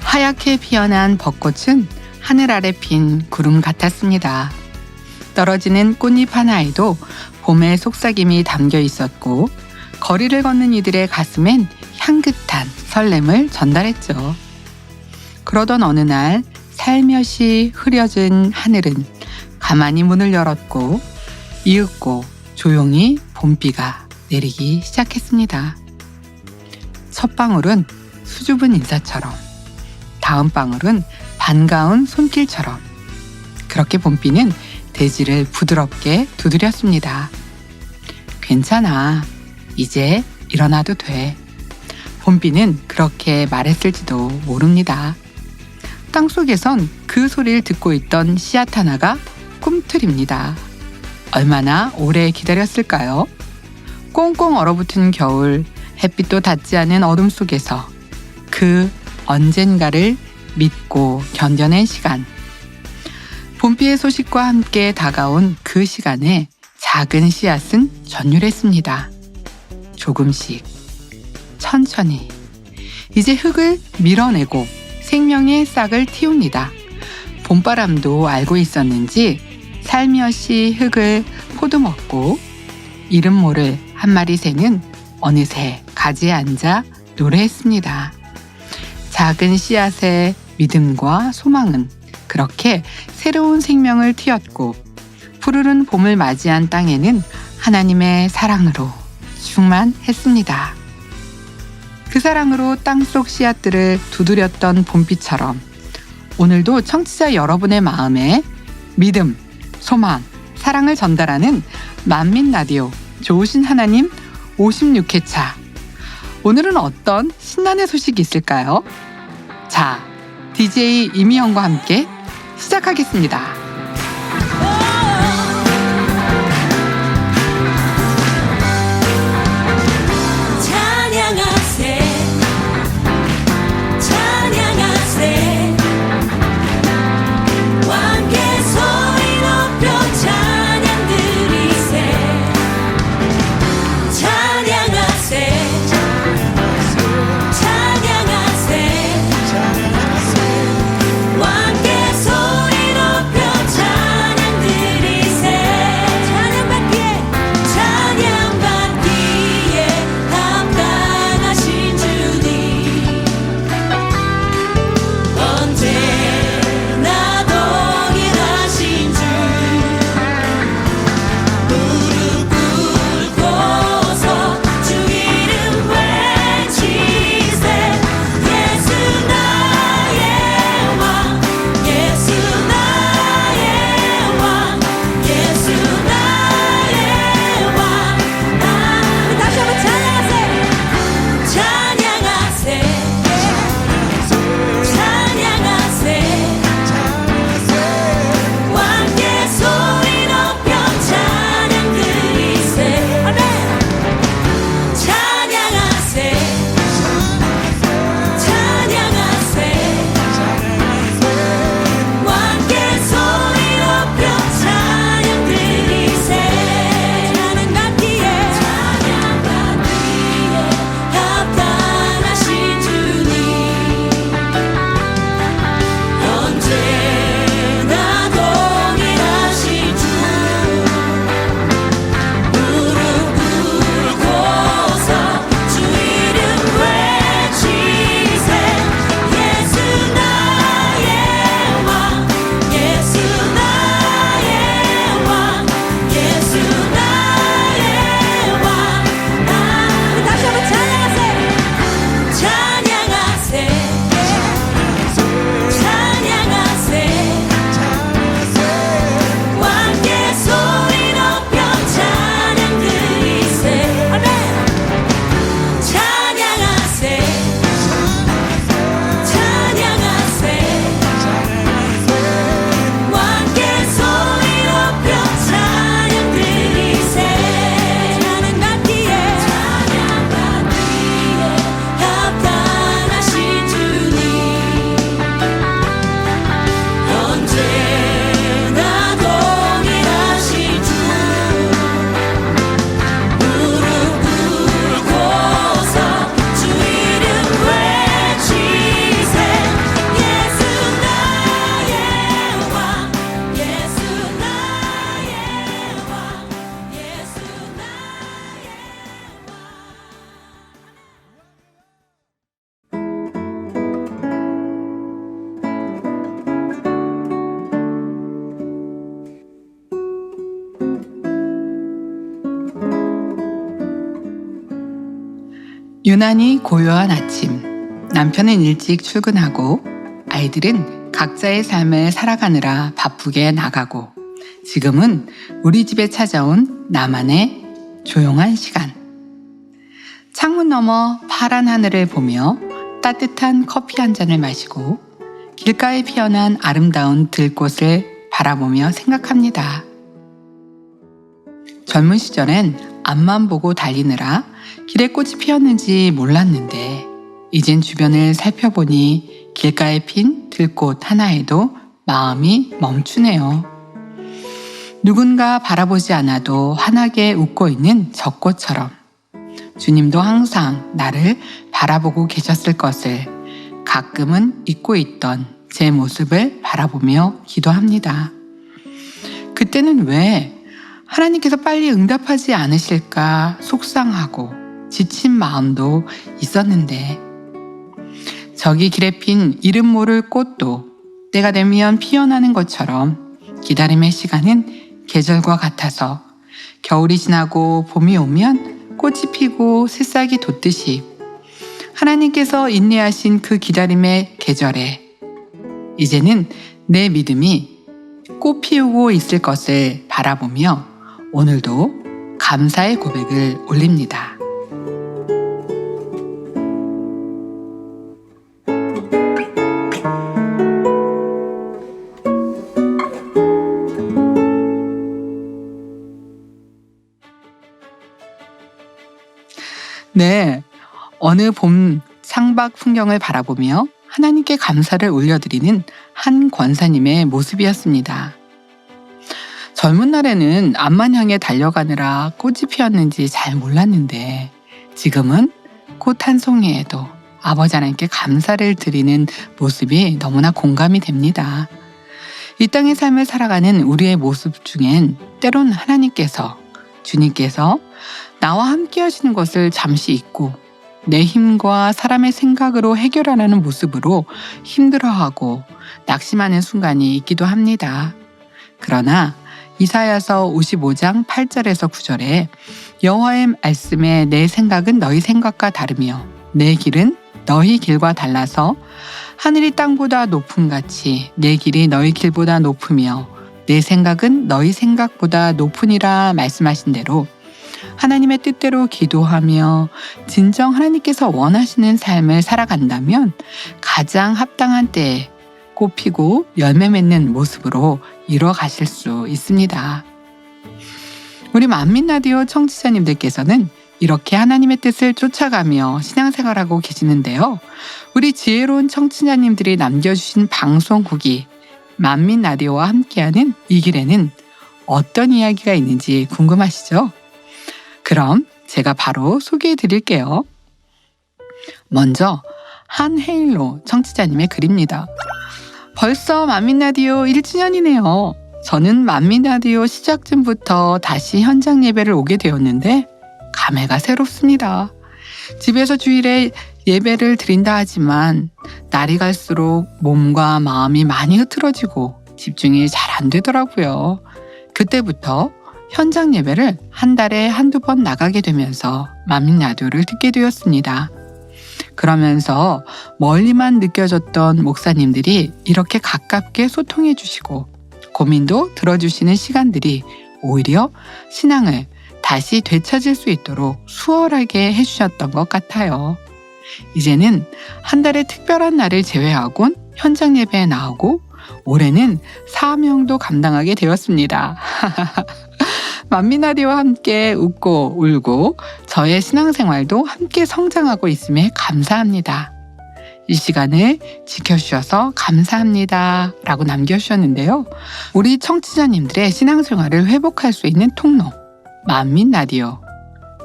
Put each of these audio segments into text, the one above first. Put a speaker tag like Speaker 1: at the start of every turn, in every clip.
Speaker 1: 하얗게 피어난 벚꽃은 하늘 아래 핀 구름 같았습니다. 떨어지는 꽃잎 하나에도 봄의 속삭임이 담겨 있었고 거리를 걷는 이들의 가슴엔 향긋한 설렘을 전달했죠. 그러던 어느 날 살며시 흐려진 하늘은 가만히 문을 열었고 이윽고 조용히 봄비가 내리기 시작했습니다. 첫 방울은 수줍은 인사처럼, 다음 방울은 반가운 손길처럼 그렇게 봄비는 대지를 부드럽게 두드렸습니다. 괜찮아. 이제 일어나도 돼. 봄비는 그렇게 말했을지도 모릅니다. 땅속에선 그 소리를 듣고 있던 씨앗 하나가 꿈틀입니다. 얼마나 오래 기다렸을까요? 꽁꽁 얼어붙은 겨울, 햇빛도 닿지 않은 어둠 속에서 그 언젠가를 믿고 견뎌낸 시간. 봄비의 소식과 함께 다가온 그 시간에 작은 씨앗은 전율했습니다. 조금씩, 천천히, 이제 흙을 밀어내고 생명의 싹을 틔웁니다. 봄바람도 알고 있었는지 살며시 흙을 포도먹고 이름 모를 한 마리 새는 어느새 가지에 앉아 노래했습니다. 작은 씨앗의 믿음과 소망은 그렇게 새로운 생명을 틔웠고 푸르른 봄을 맞이한 땅에는 하나님의 사랑으로 충만했습니다. 그 사랑으로 땅속 씨앗들을 두드렸던 봄비처럼 오늘도 청취자 여러분의 마음에 믿음, 소망, 사랑을 전달하는 만민 라디오 좋으신 하나님 56회차. 오늘은 어떤 신나는 소식이 있을까요? 자, DJ 이미영과 함께 시작하겠습니다.
Speaker 2: 왕께 소리 높여
Speaker 1: 유난히 고요한 아침. 남편은 일찍 출근하고 아이들은 각자의 삶을 살아가느라 바쁘게 나가고 지금은 우리 집에 찾아온 나만의 조용한 시간. 창문 너머 파란 하늘을 보며 따뜻한 커피 한 잔을 마시고 길가에 피어난 아름다운 들꽃을 바라보며 생각합니다. 젊은 시절엔 앞만 보고 달리느라 길에 꽃이 피었는지 몰랐는데 이젠 주변을 살펴보니 길가에 핀 들꽃 하나에도 마음이 멈추네요. 누군가 바라보지 않아도 환하게 웃고 있는 저 꽃처럼 주님도 항상 나를 바라보고 계셨을 것을 가끔은 잊고 있던 제 모습을 바라보며 기도합니다. 그때는 왜 하나님께서 빨리 응답하지 않으실까 속상하고 지친 마음도 있었는데 저기 길에 핀 이름 모를 꽃도 때가 되면 피어나는 것처럼 기다림의 시간은 계절과 같아서 겨울이 지나고 봄이 오면 꽃이 피고 새싹이 돋듯이 하나님께서 인내하신 그 기다림의 계절에 이제는 내 믿음이 꽃 피우고 있을 것을 바라보며 오늘도 감사의 고백을 올립니다. 네, 어느 봄 창밖 풍경을 바라보며 하나님께 감사를 올려드리는 한 권사님의 모습이었습니다. 젊은 날에는 앞만 향해 달려가느라 꽃이 피었는지 잘 몰랐는데 지금은 꽃 한 송이에도 아버지 하나님께 감사를 드리는 모습이 너무나 공감이 됩니다. 이 땅의 삶을 살아가는 우리의 모습 중엔 때론 하나님께서, 주님께서 나와 함께 하시는 것을 잠시 잊고 내 힘과 사람의 생각으로 해결하려는 모습으로 힘들어하고 낙심하는 순간이 있기도 합니다. 그러나 이사야서 55장 8절에서 9절에 여호와의 말씀에 내 생각은 너희 생각과 다르며 내 길은 너희 길과 달라서 하늘이 땅보다 높음같이 내 길이 너희 길보다 높으며 내 생각은 너희 생각보다 높으니라 말씀하신 대로 하나님의 뜻대로 기도하며 진정 하나님께서 원하시는 삶을 살아간다면 가장 합당한 때에 꽃 피고 열매 맺는 모습으로 이루어 가실 수 있습니다. 우리 만민라디오 청취자님들께서는 이렇게 하나님의 뜻을 쫓아가며 신앙생활하고 계시는데요. 우리 지혜로운 청취자님들이 남겨주신 방송국이 만민라디오와 함께하는 이 길에는 어떤 이야기가 있는지 궁금하시죠? 그럼 제가 바로 소개해 드릴게요. 먼저 한헤일로 청취자님의 글입니다. 벌써 만민라디오 1주년이네요. 저는 만민라디오 시작쯤부터 다시 현장 예배를 오게 되었는데 감회가 새롭습니다. 집에서 주일에 예배를 드린다 하지만 날이 갈수록 몸과 마음이 많이 흐트러지고 집중이 잘 안 되더라고요. 그때부터 현장 예배를 한 달에 한두 번 나가게 되면서 만민라디오를 듣게 되었습니다. 그러면서 멀리만 느껴졌던 목사님들이 이렇게 가깝게 소통해 주시고 고민도 들어주시는 시간들이 오히려 신앙을 다시 되찾을 수 있도록 수월하게 해주셨던 것 같아요. 이제는 한 달의 특별한 날을 제외하곤 현장 예배에 나오고 올해는 사명도 감당하게 되었습니다. 만민라디오와 함께 웃고 울고 저의 신앙생활도 함께 성장하고 있음에 감사합니다. 이 시간을 지켜주셔서 감사합니다 라고 남겨주셨는데요. 우리 청취자님들의 신앙생활을 회복할 수 있는 통로 만민라디오.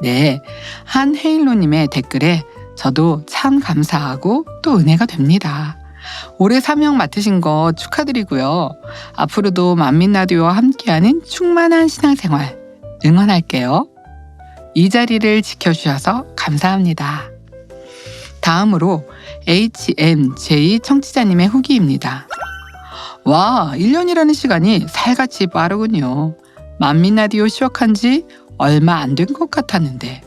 Speaker 1: 네, 한헤일로님의 댓글에 저도 참 감사하고 또 은혜가 됩니다. 올해 사명 맡으신 거 축하드리고요. 앞으로도 만민라디오와 함께하는 충만한 신앙생활 응원할게요. 이 자리를 지켜주셔서 감사합니다. 다음으로 HMJ 청취자님의 후기입니다. 와, 1년이라는 시간이 살같이 빠르군요. 만민라디오 시작한 지 얼마 안 된 것 같았는데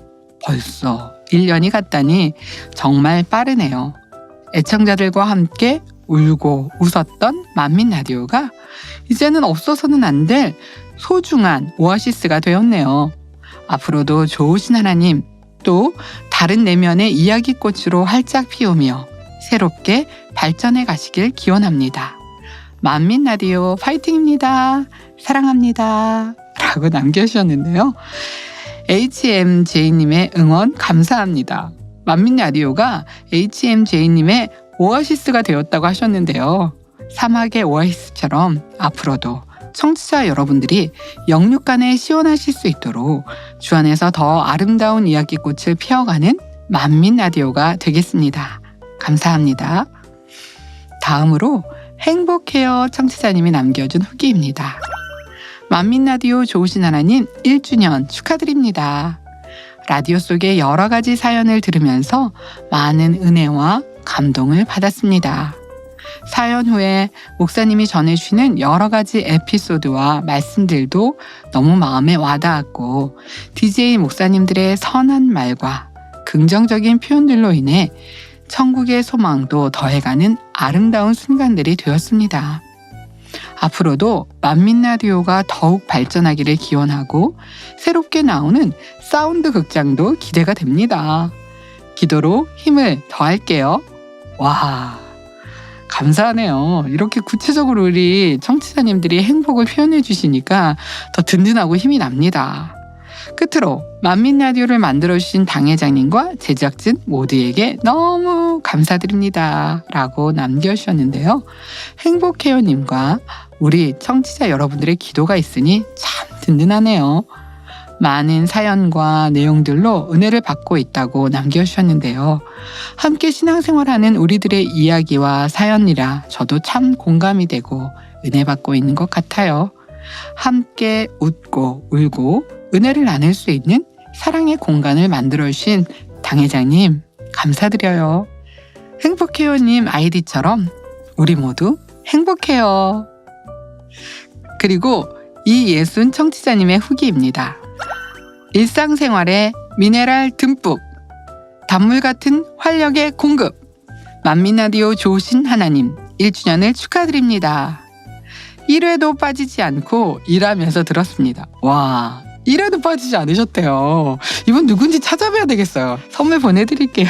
Speaker 1: 벌써 1년이 갔다니 정말 빠르네요. 애청자들과 함께 울고 웃었던 만민라디오가 이제는 없어서는 안 될 소중한 오아시스가 되었네요. 앞으로도 좋으신 하나님, 또 다른 내면의 이야기꽃으로 활짝 피우며 새롭게 발전해 가시길 기원합니다. 만민라디오 파이팅입니다. 사랑합니다. 라고 남겨주셨는데요. HMJ님의 응원 감사합니다. 만민라디오가 HMJ님의 오아시스가 되었다고 하셨는데요. 사막의 오아시스처럼 앞으로도 청취자 여러분들이 영육간에 시원하실 수 있도록 주 안에서 더 아름다운 이야기꽃을 피워가는 만민라디오가 되겠습니다. 감사합니다. 다음으로 행복해요 청취자님이 남겨준 후기입니다. 만민라디오 좋으신 하나님 1주년 축하드립니다. 라디오 속의 여러 가지 사연을 들으면서 많은 은혜와 감동을 받았습니다. 사연 후에 목사님이 전해주시는 여러 가지 에피소드와 말씀들도 너무 마음에 와닿았고 DJ 목사님들의 선한 말과 긍정적인 표현들로 인해 천국의 소망도 더해가는 아름다운 순간들이 되었습니다. 앞으로도 만민라디오가 더욱 발전하기를 기원하고 새롭게 나오는 사운드 극장도 기대가 됩니다. 기도로 힘을 더할게요. 와, 감사하네요. 이렇게 구체적으로 우리 청취자님들이 행복을 표현해 주시니까 더 든든하고 힘이 납니다. 끝으로 만민라디오를 만들어주신 당회장님과 제작진 모두에게 너무 감사드립니다. 라고 남겨주셨는데요. 행복해요님과 우리 청취자 여러분들의 기도가 있으니 참 든든하네요. 많은 사연과 내용들로 은혜를 받고 있다고 남겨주셨는데요. 함께 신앙생활하는 우리들의 이야기와 사연이라 저도 참 공감이 되고 은혜 받고 있는 것 같아요. 함께 웃고 울고 은혜를 나눌 수 있는 사랑의 공간을 만들어주신 당회장님 감사드려요. 행복해요님 아이디처럼 우리 모두 행복해요. 그리고 이예순 청취자님의 후기입니다. 일상생활에 미네랄 듬뿍, 단물 같은 활력의 공급, 만민라디오 좋으신 하나님 1주년을 축하드립니다. 1회도 빠지지 않고 일하면서 들었습니다. 와, 1회도 빠지지 않으셨대요. 이분 누군지 찾아봐야 되겠어요. 선물 보내드릴게요.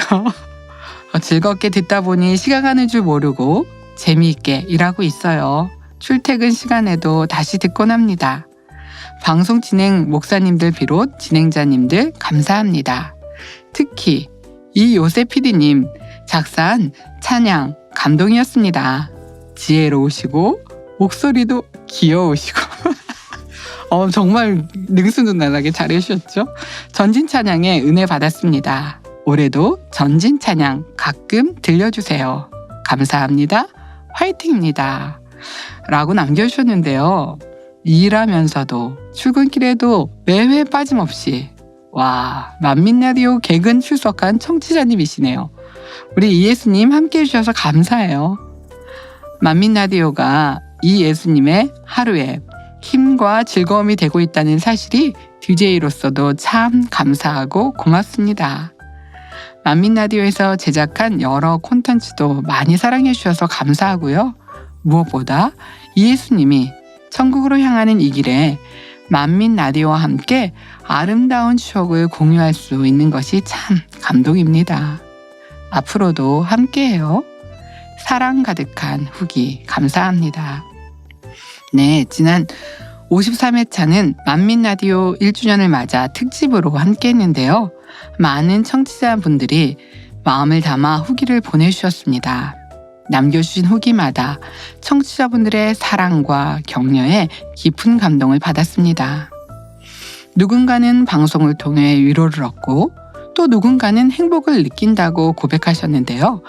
Speaker 1: 즐겁게 듣다 보니 시간 가는 줄 모르고 재미있게 일하고 있어요. 출퇴근 시간에도 다시 듣곤 합니다. 방송 진행 목사님들 비롯 진행자님들 감사합니다. 특히 이 요셉 PD님 작사한 찬양 감동이었습니다. 지혜로우시고 목소리도 귀여우시고 정말 능수능란하게 잘해주셨죠? 전진 찬양에 은혜 받았습니다. 올해도 전진 찬양 가끔 들려주세요. 감사합니다. 화이팅입니다. 라고 남겨주셨는데요. 일하면서도 출근길에도 매회 빠짐없이 만민라디오 개근 출석한 청취자님이시네요. 우리 이예수님 함께 해주셔서 감사해요. 만민라디오가 이예수님의 하루에 힘과 즐거움이 되고 있다는 사실이 DJ로서도 참 감사하고 고맙습니다. 만민라디오에서 제작한 여러 콘텐츠도 많이 사랑해 주셔서 감사하고요. 무엇보다 이예수님이 천국으로 향하는 이 길에 만민라디오와 함께 아름다운 추억을 공유할 수 있는 것이 참 감동입니다. 앞으로도 함께해요. 사랑 가득한 후기 감사합니다. 네, 지난 53회차는 만민라디오 1주년을 맞아 특집으로 함께 했는데요. 많은 청취자분들이 마음을 담아 후기를 보내주셨습니다. 남겨주신 후기마다 청취자분들의 사랑과 격려에 깊은 감동을 받았습니다. 누군가는 방송을 통해 위로를 얻고 또 누군가는 행복을 느낀다고 고백하셨는데요.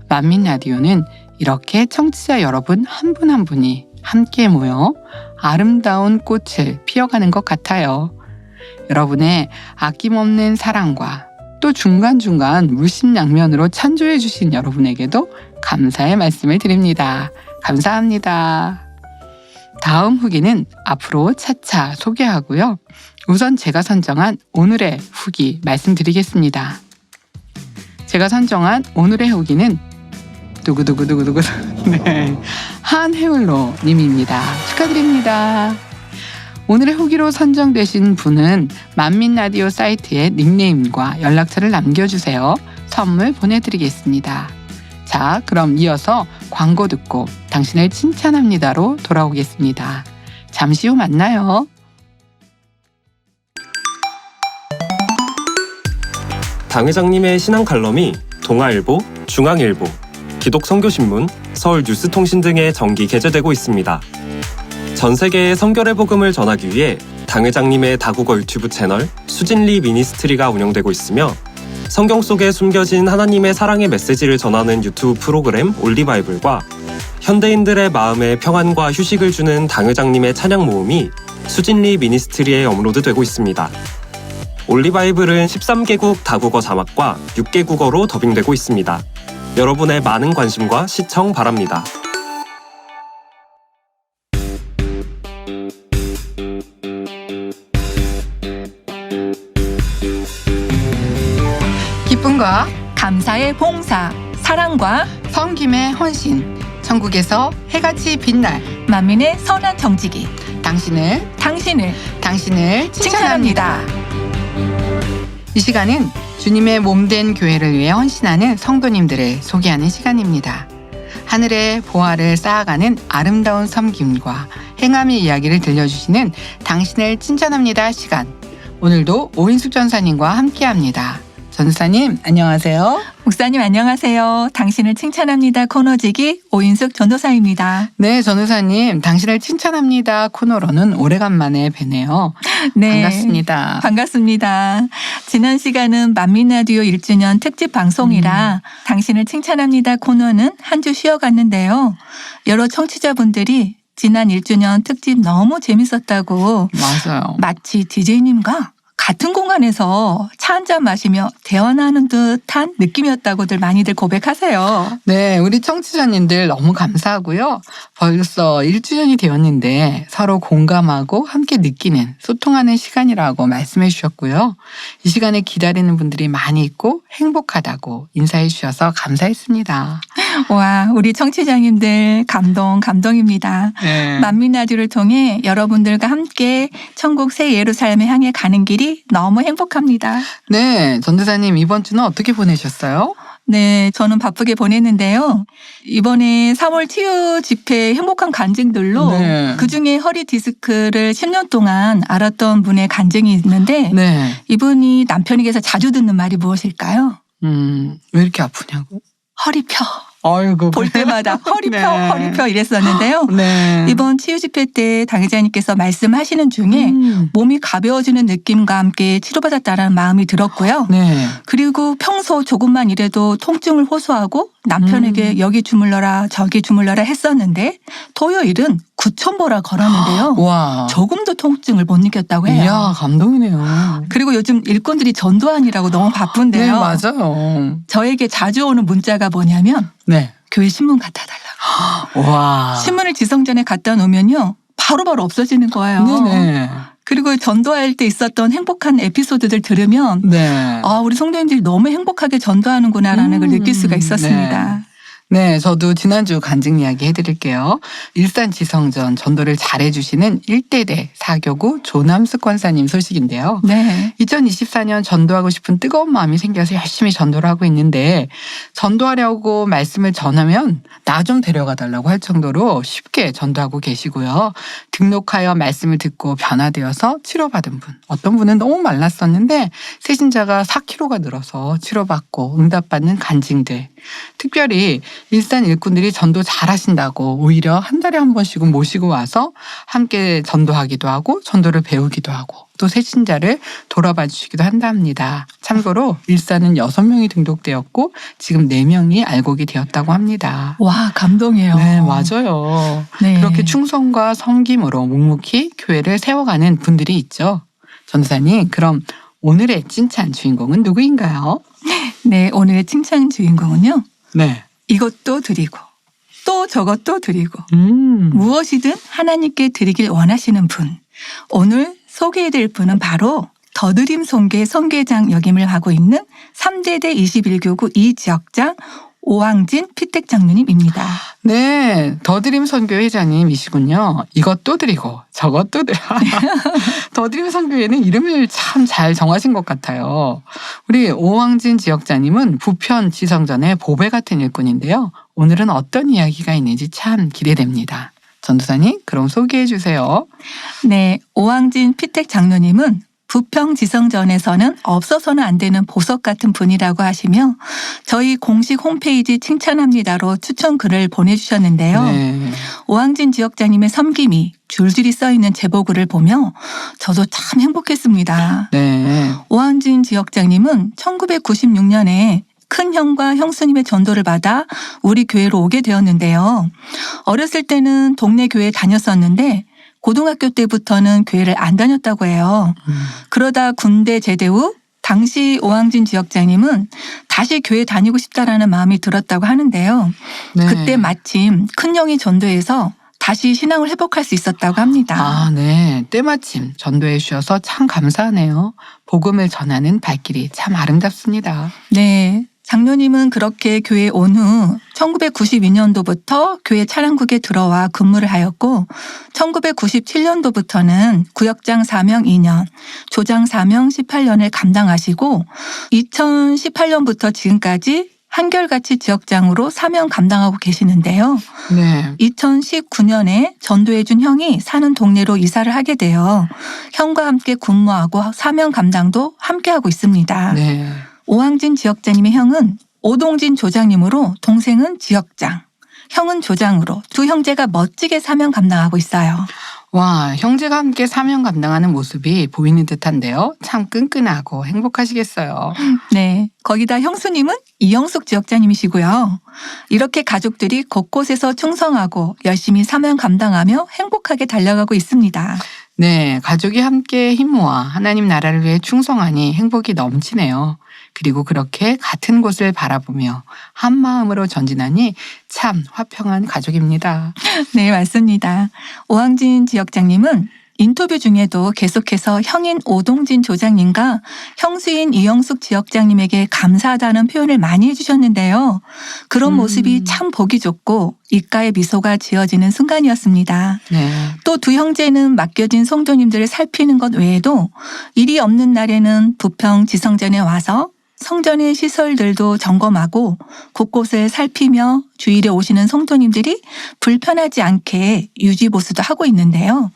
Speaker 1: 만민라디오는 이렇게 청취자 여러분 한 분 한 분이 함께 모여 아름다운 꽃을 피워가는 것 같아요. 여러분의 아낌없는 사랑과 또 중간중간 물심양면으로 찬조해 주신 여러분에게도 감사의 말씀을 드립니다. 감사합니다. 다음 후기는 앞으로 차차 소개하고요. 우선 제가 선정한 오늘의 후기 말씀드리겠습니다. 제가 선정한 오늘의 후기는 두구두구두구두구 네, 한해울로 님입니다. 축하드립니다. 오늘의 후기로 선정되신 분은 만민라디오 사이트에 닉네임과 연락처를 남겨주세요. 선물 보내드리겠습니다. 자, 그럼 이어서 광고 듣고 당신을 칭찬합니다로 돌아오겠습니다. 잠시 후 만나요.
Speaker 2: 당 회장님의 신앙 칼럼이 동아일보, 중앙일보, 기독선교신문, 서울뉴스통신 등에 정기 게재되고 있습니다. 전 세계에 성결의 복음을 전하기 위해 당 회장님의 다국어 유튜브 채널 수진리 미니스트리가 운영되고 있으며 성경 속에 숨겨진 하나님의 사랑의 메시지를 전하는 유튜브 프로그램 올리바이블과 현대인들의 마음에 평안과 휴식을 주는 당 회장님의 찬양 모음이 수진리 미니스트리에 업로드되고 있습니다. 올리바이블은 13개국 다국어 자막과 6개국어로 더빙되고 있습니다. 여러분의 많은 관심과 시청 바랍니다.
Speaker 1: 기쁨과
Speaker 3: 감사의 봉사, 사랑과
Speaker 1: 섬김의 헌신, 천국에서 해같이 빛날
Speaker 3: 만민의 선한 정직이
Speaker 1: 당신을
Speaker 3: 칭찬합니다.
Speaker 1: 칭찬합니다. 이 시간은 주님의 몸된 교회를 위해 헌신하는 성도님들을 소개하는 시간입니다. 하늘의 보화를 쌓아가는 아름다운 섬김과 행함의 이야기를 들려주시는 당신을 칭찬합니다 시간. 오늘도 오인숙 전사님과 함께합니다. 전사님 안녕하세요.
Speaker 3: 목사님 안녕하세요. 당신을 칭찬합니다 코너지기 오인숙 전도사입니다.
Speaker 1: 네, 전도사님 당신을 칭찬합니다 코너로는 오래간만에 뵈네요.
Speaker 3: 네,
Speaker 1: 반갑습니다.
Speaker 3: 반갑습니다. 지난 시간은 만민라디오 1주년 특집 방송이라 당신을 칭찬합니다 코너는 한 주 쉬어갔는데요. 여러 청취자분들이 지난 1주년 특집 너무 재밌었다고
Speaker 1: 맞아요.
Speaker 3: 마치 DJ님과 같은 공간에서 차 한잔 마시며 대화하는 듯한 느낌이었다고들 많이들 고백하세요.
Speaker 1: 네, 우리 청취자님들 너무 감사하고요. 벌써 1주년이 되었는데 서로 공감하고 함께 느끼는 소통하는 시간이라고 말씀해 주셨고요. 이 시간에 기다리는 분들이 많이 있고 행복하다고 인사해 주셔서 감사했습니다.
Speaker 3: 와, 우리 청취자님들 감동입니다.
Speaker 1: 네.
Speaker 3: 만민라디오를 통해 여러분들과 함께 천국 새 예루살렘에 향해 가는 길이 너무 행복합니다.
Speaker 1: 네, 전도사님 이번 주는 어떻게 보내셨어요?
Speaker 3: 네, 저는 바쁘게 보냈는데요. 이번에 3월 치유 집회 행복한 간증들로
Speaker 1: 네.
Speaker 3: 그중에 허리 디스크를 10년 동안 앓았던 분의 간증이 있는데
Speaker 1: 네.
Speaker 3: 이분이 남편에게서 자주 듣는 말이 무엇일까요?
Speaker 1: 왜 이렇게 아프냐고?
Speaker 3: 허리 펴.
Speaker 1: 아이고.
Speaker 3: 볼 때마다 허리 펴,
Speaker 1: 네.
Speaker 3: 허리 펴 이랬었는데요.
Speaker 1: 네.
Speaker 3: 이번 치유 집회 때 당회장님께서 말씀하시는 중에 몸이 가벼워지는 느낌과 함께 치료받았다는 마음이 들었고요.
Speaker 1: 네.
Speaker 3: 그리고 평소 조금만 일해도 통증을 호소하고 남편에게 여기 주물러라 저기 주물러라 했었는데 토요일은 9,000보라 걸었는데요.
Speaker 1: 와.
Speaker 3: 조금도 통증을 못 느꼈다고 해요.
Speaker 1: 이야, 감동이네요.
Speaker 3: 그리고 요즘 일꾼들이 전도하느라고 너무
Speaker 1: 네,
Speaker 3: 바쁜데요.
Speaker 1: 맞아요.
Speaker 3: 저에게 자주 오는 문자가 뭐냐면
Speaker 1: 네.
Speaker 3: 교회 신문 갖다 달라고.
Speaker 1: 와.
Speaker 3: 신문을 지성전에 갖다 놓으면요. 바로바로 없어지는 거예요.
Speaker 1: 네네.
Speaker 3: 그리고 전도할 때 있었던 행복한 에피소드들 들으면
Speaker 1: 네.
Speaker 3: 아, 우리 성도님들이 너무 행복하게 전도하는구나라는 걸 느낄 수가 있었습니다.
Speaker 1: 네, 저도 지난주 간증 이야기 해드릴게요. 일산 지성전 전도를 잘해주시는 1대대 사교구 조남숙 권사님 소식인데요.
Speaker 3: 네.
Speaker 1: 2024년 전도하고 싶은 뜨거운 마음이 생겨서 열심히 전도를 하고 있는데 전도하려고 말씀을 전하면 나 좀 데려가 달라고 할 정도로 쉽게 전도하고 계시고요. 등록하여 말씀을 듣고 변화되어서 치료받은 분. 어떤 분은 너무 말랐었는데 새신자가 4kg가 늘어서 치료받고 응답받는 간증들. 특별히 일산 일꾼들이 전도 잘하신다고 오히려 한 달에 한 번씩은 모시고 와서 함께 전도하기도 하고 전도를 배우기도 하고 또 새신자를 돌아봐 주시기도 한답니다. 참고로 일산은 6명이 등록되었고 지금 4명이 알곡이 되었다고 합니다.
Speaker 3: 와, 감동이에요.
Speaker 1: 네, 맞아요.
Speaker 3: 네.
Speaker 1: 그렇게 충성과 섬김으로 묵묵히 교회를 세워가는 분들이 있죠. 전도사님, 그럼 오늘의 칭찬 주인공은 누구인가요?
Speaker 3: 네, 오늘의 칭찬 주인공은요.
Speaker 1: 네.
Speaker 3: 이것도 드리고 또 저것도 드리고
Speaker 1: 음.
Speaker 3: 무엇이든 하나님께 드리길 원하시는 분. 오늘 소개해드릴 분은 바로 더드림 성교회 성교회장 역임을 하고 있는 3대대 21교구 이지역장 오왕진 피택 장로님입니다.
Speaker 1: 네, 더드림 선교회장님이시군요. 이것도 드리고 저것도 드려. 더드림 선교회는 이름을 참 잘 정하신 것 같아요. 우리 오왕진 지역장님은 부편 지성전의 보배 같은 일꾼인데요. 오늘은 어떤 이야기가 있는지 참 기대됩니다. 전도사님, 그럼 소개해 주세요.
Speaker 3: 네, 오왕진 피택 장로님은 부평 지성전에서는 없어서는 안 되는 보석 같은 분이라고 하시며 저희 공식 홈페이지 칭찬합니다로 추천 글을 보내주셨는데요.
Speaker 1: 네.
Speaker 3: 오왕진 지역장님의 섬김이 줄줄이 써있는 제보글을 보며 저도 참 행복했습니다.
Speaker 1: 네.
Speaker 3: 오왕진 지역장님은 1996년에 큰 형과 형수님의 전도를 받아 우리 교회로 오게 되었는데요. 어렸을 때는 동네 교회에 다녔었는데 고등학교 때부터는 교회를 안 다녔다고 해요. 그러다 군대 제대 후 당시 오왕진 지역장님은 다시 교회 다니고 싶다라는 마음이 들었다고 하는데요.
Speaker 1: 네.
Speaker 3: 그때 마침 큰형이 전도해서 다시 신앙을 회복할 수 있었다고 합니다.
Speaker 1: 아, 네. 때마침 전도해 주셔서 참 감사하네요. 복음을 전하는 발길이 참 아름답습니다.
Speaker 3: 네. 장로님은 그렇게 교회에 온 후 1992년도부터 교회 차량국에 들어와 근무를 하였고 1997년도부터는 구역장 사명 2년, 조장 사명 18년을 감당하시고 2018년부터 지금까지 한결같이 지역장으로 사명 감당하고 계시는데요.
Speaker 1: 네.
Speaker 3: 2019년에 전도해준 형이 사는 동네로 이사를 하게 되어 형과 함께 근무하고 사명 감당도 함께하고 있습니다.
Speaker 1: 네.
Speaker 3: 오왕진 지역장님의 형은 오동진 조장님으로 동생은 지역장, 형은 조장으로 두 형제가 멋지게 사명 감당하고 있어요.
Speaker 1: 와, 형제가 함께 사명 감당하는 모습이 보이는 듯한데요. 참 끈끈하고 행복하시겠어요.
Speaker 3: 네, 거기다 형수님은 이영숙 지역장님이시고요. 이렇게 가족들이 곳곳에서 충성하고 열심히 사명 감당하며 행복하게 달려가고 있습니다.
Speaker 1: 네, 가족이 함께 힘 모아 하나님 나라를 위해 충성하니 행복이 넘치네요. 그리고 그렇게 같은 곳을 바라보며 한 마음으로 전진하니 참 화평한 가족입니다.
Speaker 3: 네, 맞습니다. 오왕진 지역장님은 인터뷰 중에도 계속해서 형인 오동진 조장님과 형수인 이영숙 지역장님에게 감사하다는 표현을 많이 해주셨는데요. 그런 모습이 참 보기 좋고 입가에 미소가 지어지는 순간이었습니다.
Speaker 1: 네.
Speaker 3: 또 두 형제는 맡겨진 성도님들을 살피는 것 외에도 일이 없는 날에는 부평 지성전에 와서 성전의 시설들도 점검하고 곳곳을 살피며 주일에 오시는 성도님들이 불편하지 않게 유지보수도 하고 있는데요.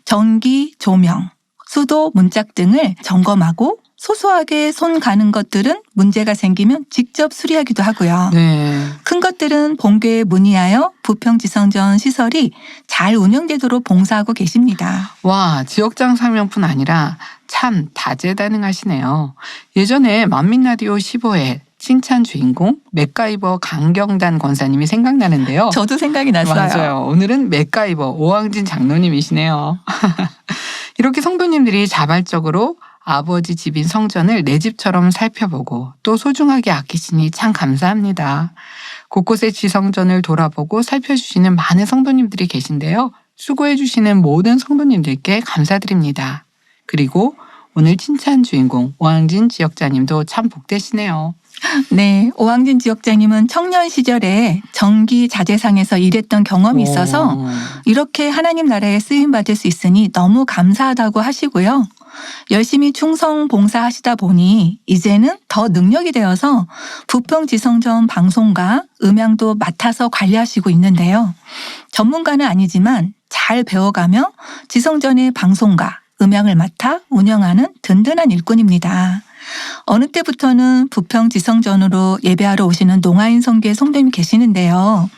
Speaker 3: 전기, 조명, 수도, 문짝 등을 점검하고 소소하게 손 가는 것들은 문제가 생기면 직접 수리하기도 하고요.
Speaker 1: 네.
Speaker 3: 큰 것들은 본교에 문의하여 부평지성전 시설이 잘 운영되도록 봉사하고 계십니다.
Speaker 1: 와, 지역장 사명뿐 아니라 참 다재다능하시네요. 예전에 만민라디오 15회 칭찬 주인공 맥가이버 강경단 권사님이 생각나는데요.
Speaker 3: 저도 생각이 났어요.
Speaker 1: 맞아요. 오늘은 맥가이버 오왕진 장로님이시네요. 이렇게 성도님들이 자발적으로 아버지 집인 성전을 내 집처럼 살펴보고 또 소중하게 아끼시니 참 감사합니다. 곳곳에 지성전을 돌아보고 살펴주시는 많은 성도님들이 계신데요. 수고해 주시는 모든 성도님들께 감사드립니다. 그리고 오늘 칭찬 주인공 오왕진 지역자님도 참 복되시네요.
Speaker 3: 네, 오왕진 지역장님은 청년 시절에 정기 자재상에서 일했던 경험이 있어서 이렇게 하나님 나라에 쓰임받을 수 있으니 너무 감사하다고 하시고요. 열심히 충성 봉사하시다 보니 이제는 더 능력이 되어서 부평지성전 방송과 음향도 맡아서 관리하시고 있는데요. 전문가는 아니지만 잘 배워가며 지성전의 방송과 음향을 맡아 운영하는 든든한 일꾼입니다. 어느 때부터는 부평 지성전으로 예배하러 오시는 농아인 성교의 성도님이 계시는데요.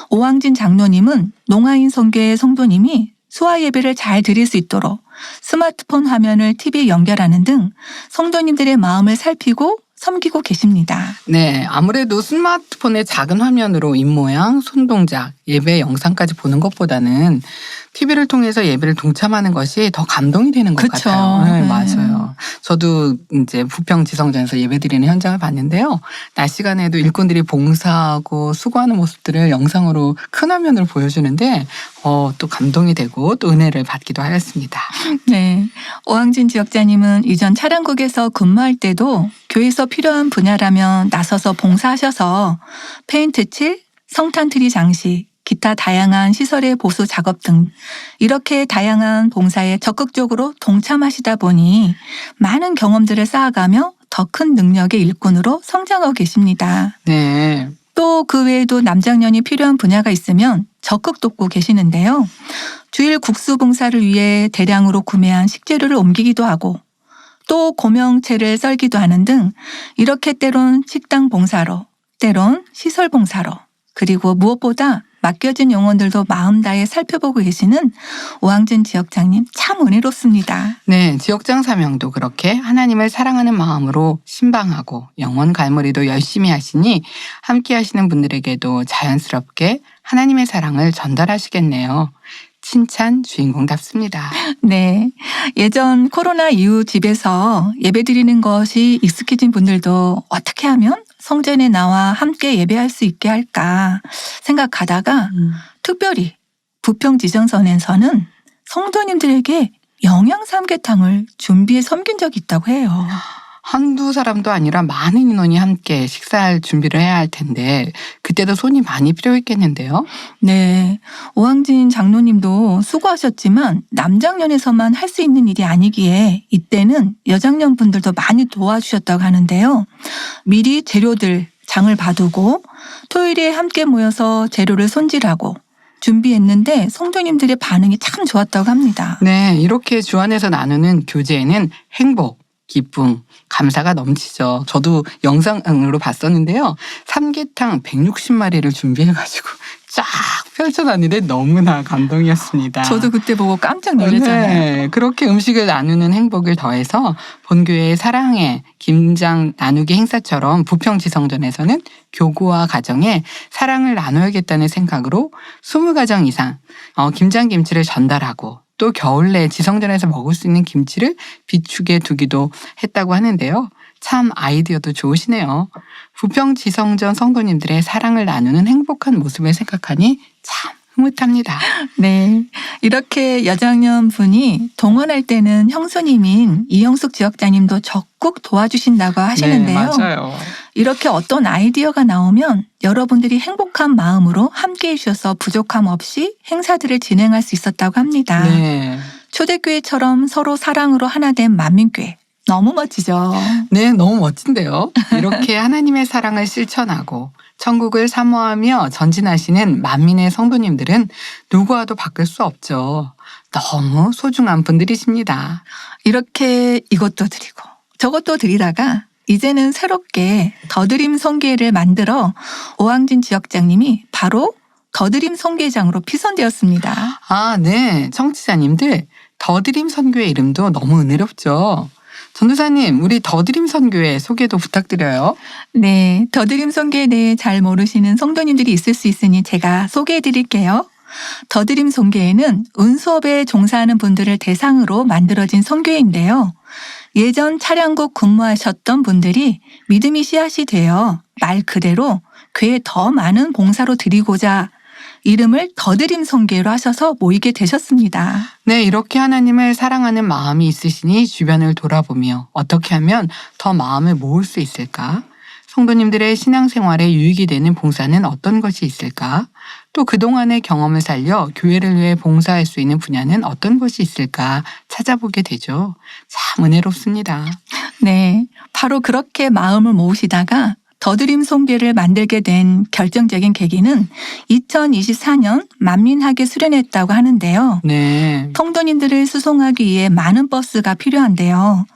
Speaker 3: 오왕진 장로님은 농아인 성교의 성도님이 수화 예배를 잘 드릴 수 있도록 스마트폰 화면을 TV에 연결하는 등 성도님들의 마음을 살피고 섬기고 계십니다.
Speaker 1: 네, 아무래도 스마트폰의 작은 화면으로 입모양, 손동작, 예배 영상까지 보는 것보다는 TV를 통해서 예배를 동참하는 것이 더 감동이 되는 것
Speaker 3: 그쵸.
Speaker 1: 같아요. 네,
Speaker 3: 네.
Speaker 1: 맞아요. 저도 이제 부평 지성전에서 예배드리는 현장을 봤는데요. 낮 시간에도 일꾼들이 봉사하고 수고하는 모습들을 영상으로 큰 화면으로 보여주는데 또 감동이 되고 또 은혜를 받기도 하였습니다.
Speaker 3: 네. 오항진 지역자님은 이전 차량국에서 근무할 때도 교회에서 필요한 분야라면 나서서 봉사하셔서 페인트 칠, 성탄 트리 장식, 기타 다양한 시설의 보수 작업 등 이렇게 다양한 봉사에 적극적으로 동참하시다 보니 많은 경험들을 쌓아가며 더 큰 능력의 일꾼으로 성장하고 계십니다.
Speaker 1: 네.
Speaker 3: 또 그 외에도 남장년이 필요한 분야가 있으면 적극 돕고 계시는데요. 주일 국수 봉사를 위해 대량으로 구매한 식재료를 옮기기도 하고 또 고명채를 썰기도 하는 등 이렇게 때론 식당 봉사로 때론 시설 봉사로 그리고 무엇보다 맡겨진 영혼들도 마음 다해 살펴보고 계시는 오항진 지역장님 참 은혜롭습니다.
Speaker 1: 네, 지역장 사명도 그렇게 하나님을 사랑하는 마음으로 신방하고 영혼 갈무리도 열심히 하시니 함께 하시는 분들에게도 자연스럽게 하나님의 사랑을 전달하시겠네요. 칭찬 주인공답습니다.
Speaker 3: 네. 예전 코로나 이후 집에서 예배드리는 것이 익숙해진 분들도 어떻게 하면 성전에 나와 함께 예배할 수 있게 할까 생각하다가 특별히 부평 지정선에서는 성도님들에게 영양 삼계탕을 준비해 섬긴 적이 있다고 해요.
Speaker 1: 한두 사람도 아니라 많은 인원이 함께 식사할 준비를 해야 할 텐데 그때도 손이 많이 필요했겠는데요.
Speaker 3: 네. 오항진 장로님도 수고하셨지만 남장년에서만 할 수 있는 일이 아니기에 이때는 여장년 분들도 많이 도와주셨다고 하는데요. 미리 재료들 장을 봐두고 토요일에 함께 모여서 재료를 손질하고 준비했는데 성도님들의 반응이 참 좋았다고 합니다.
Speaker 1: 네, 이렇게 주 안에서 나누는 교제에는 행복, 기쁨, 감사가 넘치죠. 저도 영상으로 봤었는데요. 삼계탕 160마리를 준비해가지고 쫙 펼쳐놨는데 너무나 감동이었습니다.
Speaker 3: 저도 그때 보고 깜짝 놀랐잖아요.
Speaker 1: 네, 그렇게 음식을 나누는 행복을 더해서 본교회의 사랑의 김장 나누기 행사처럼 부평 지성전에서는 교구와 가정에 사랑을 나눠야겠다는 생각으로 20가정 이상 김장김치를 전달하고 또 겨울 내 지성전에서 먹을 수 있는 김치를 비축해 두기도 했다고 하는데요. 참 아이디어도 좋으시네요. 부평 지성전 성도님들의 사랑을 나누는 행복한 모습을 생각하니 참 흐뭇합니다.
Speaker 3: 네. 이렇게 여장년 분이 동원할 때는 형수님인 이영숙 지역장님도 적극 도와주신다고 하시는데요.
Speaker 1: 네, 맞아요.
Speaker 3: 이렇게 어떤 아이디어가 나오면 여러분들이 행복한 마음으로 함께해 주셔서 부족함 없이 행사들을 진행할 수 있었다고 합니다.
Speaker 1: 네.
Speaker 3: 초대교회처럼 서로 사랑으로 하나 된 만민교회. 너무 멋지죠.
Speaker 1: 네, 너무 멋진데요. 이렇게 하나님의 사랑을 실천하고 천국을 사모하며 전진하시는 만민의 성도님들은 누구와도 바꿀 수 없죠. 너무 소중한 분들이십니다.
Speaker 3: 이렇게 이것도 드리고 저것도 드리다가 이제는 새롭게 더드림 성계를 만들어 오항진 지역장님이 바로 더드림 성계장으로 피선되었습니다.
Speaker 1: 아, 네. 청취자님들, 더드림 선교의 이름도 너무 은혜롭죠. 전도사님, 우리 더드림 선교회 소개도 부탁드려요.
Speaker 3: 네, 더드림 성계에 대해 잘 모르시는 성도님들이 있을 수 있으니 제가 소개해 드릴게요. 더드림 성교회는 은수업에 종사하는 분들을 대상으로 만들어진 성교회인데요. 예전 차량국 근무하셨던 분들이 믿음이 씨앗이 되어 말 그대로 교회에 더 많은 봉사로 드리고자 이름을 더드림 성교회로 하셔서 모이게 되셨습니다.
Speaker 1: 네, 이렇게 하나님을 사랑하는 마음이 있으시니 주변을 돌아보며 어떻게 하면 더 마음을 모을 수 있을까? 성도님들의 신앙생활에 유익이 되는 봉사는 어떤 것이 있을까? 또 그동안의 경험을 살려 교회를 위해 봉사할 수 있는 분야는 어떤 것이 있을까 찾아보게 되죠. 참 은혜롭습니다.
Speaker 3: 네, 바로 그렇게 마음을 모으시다가 더드림 성교회를 만들게 된 결정적인 계기는 2024년 만민학에 수련했다고 하는데요.
Speaker 1: 네.
Speaker 3: 성도님들을 수송하기 위해 많은 버스가 필요한데요.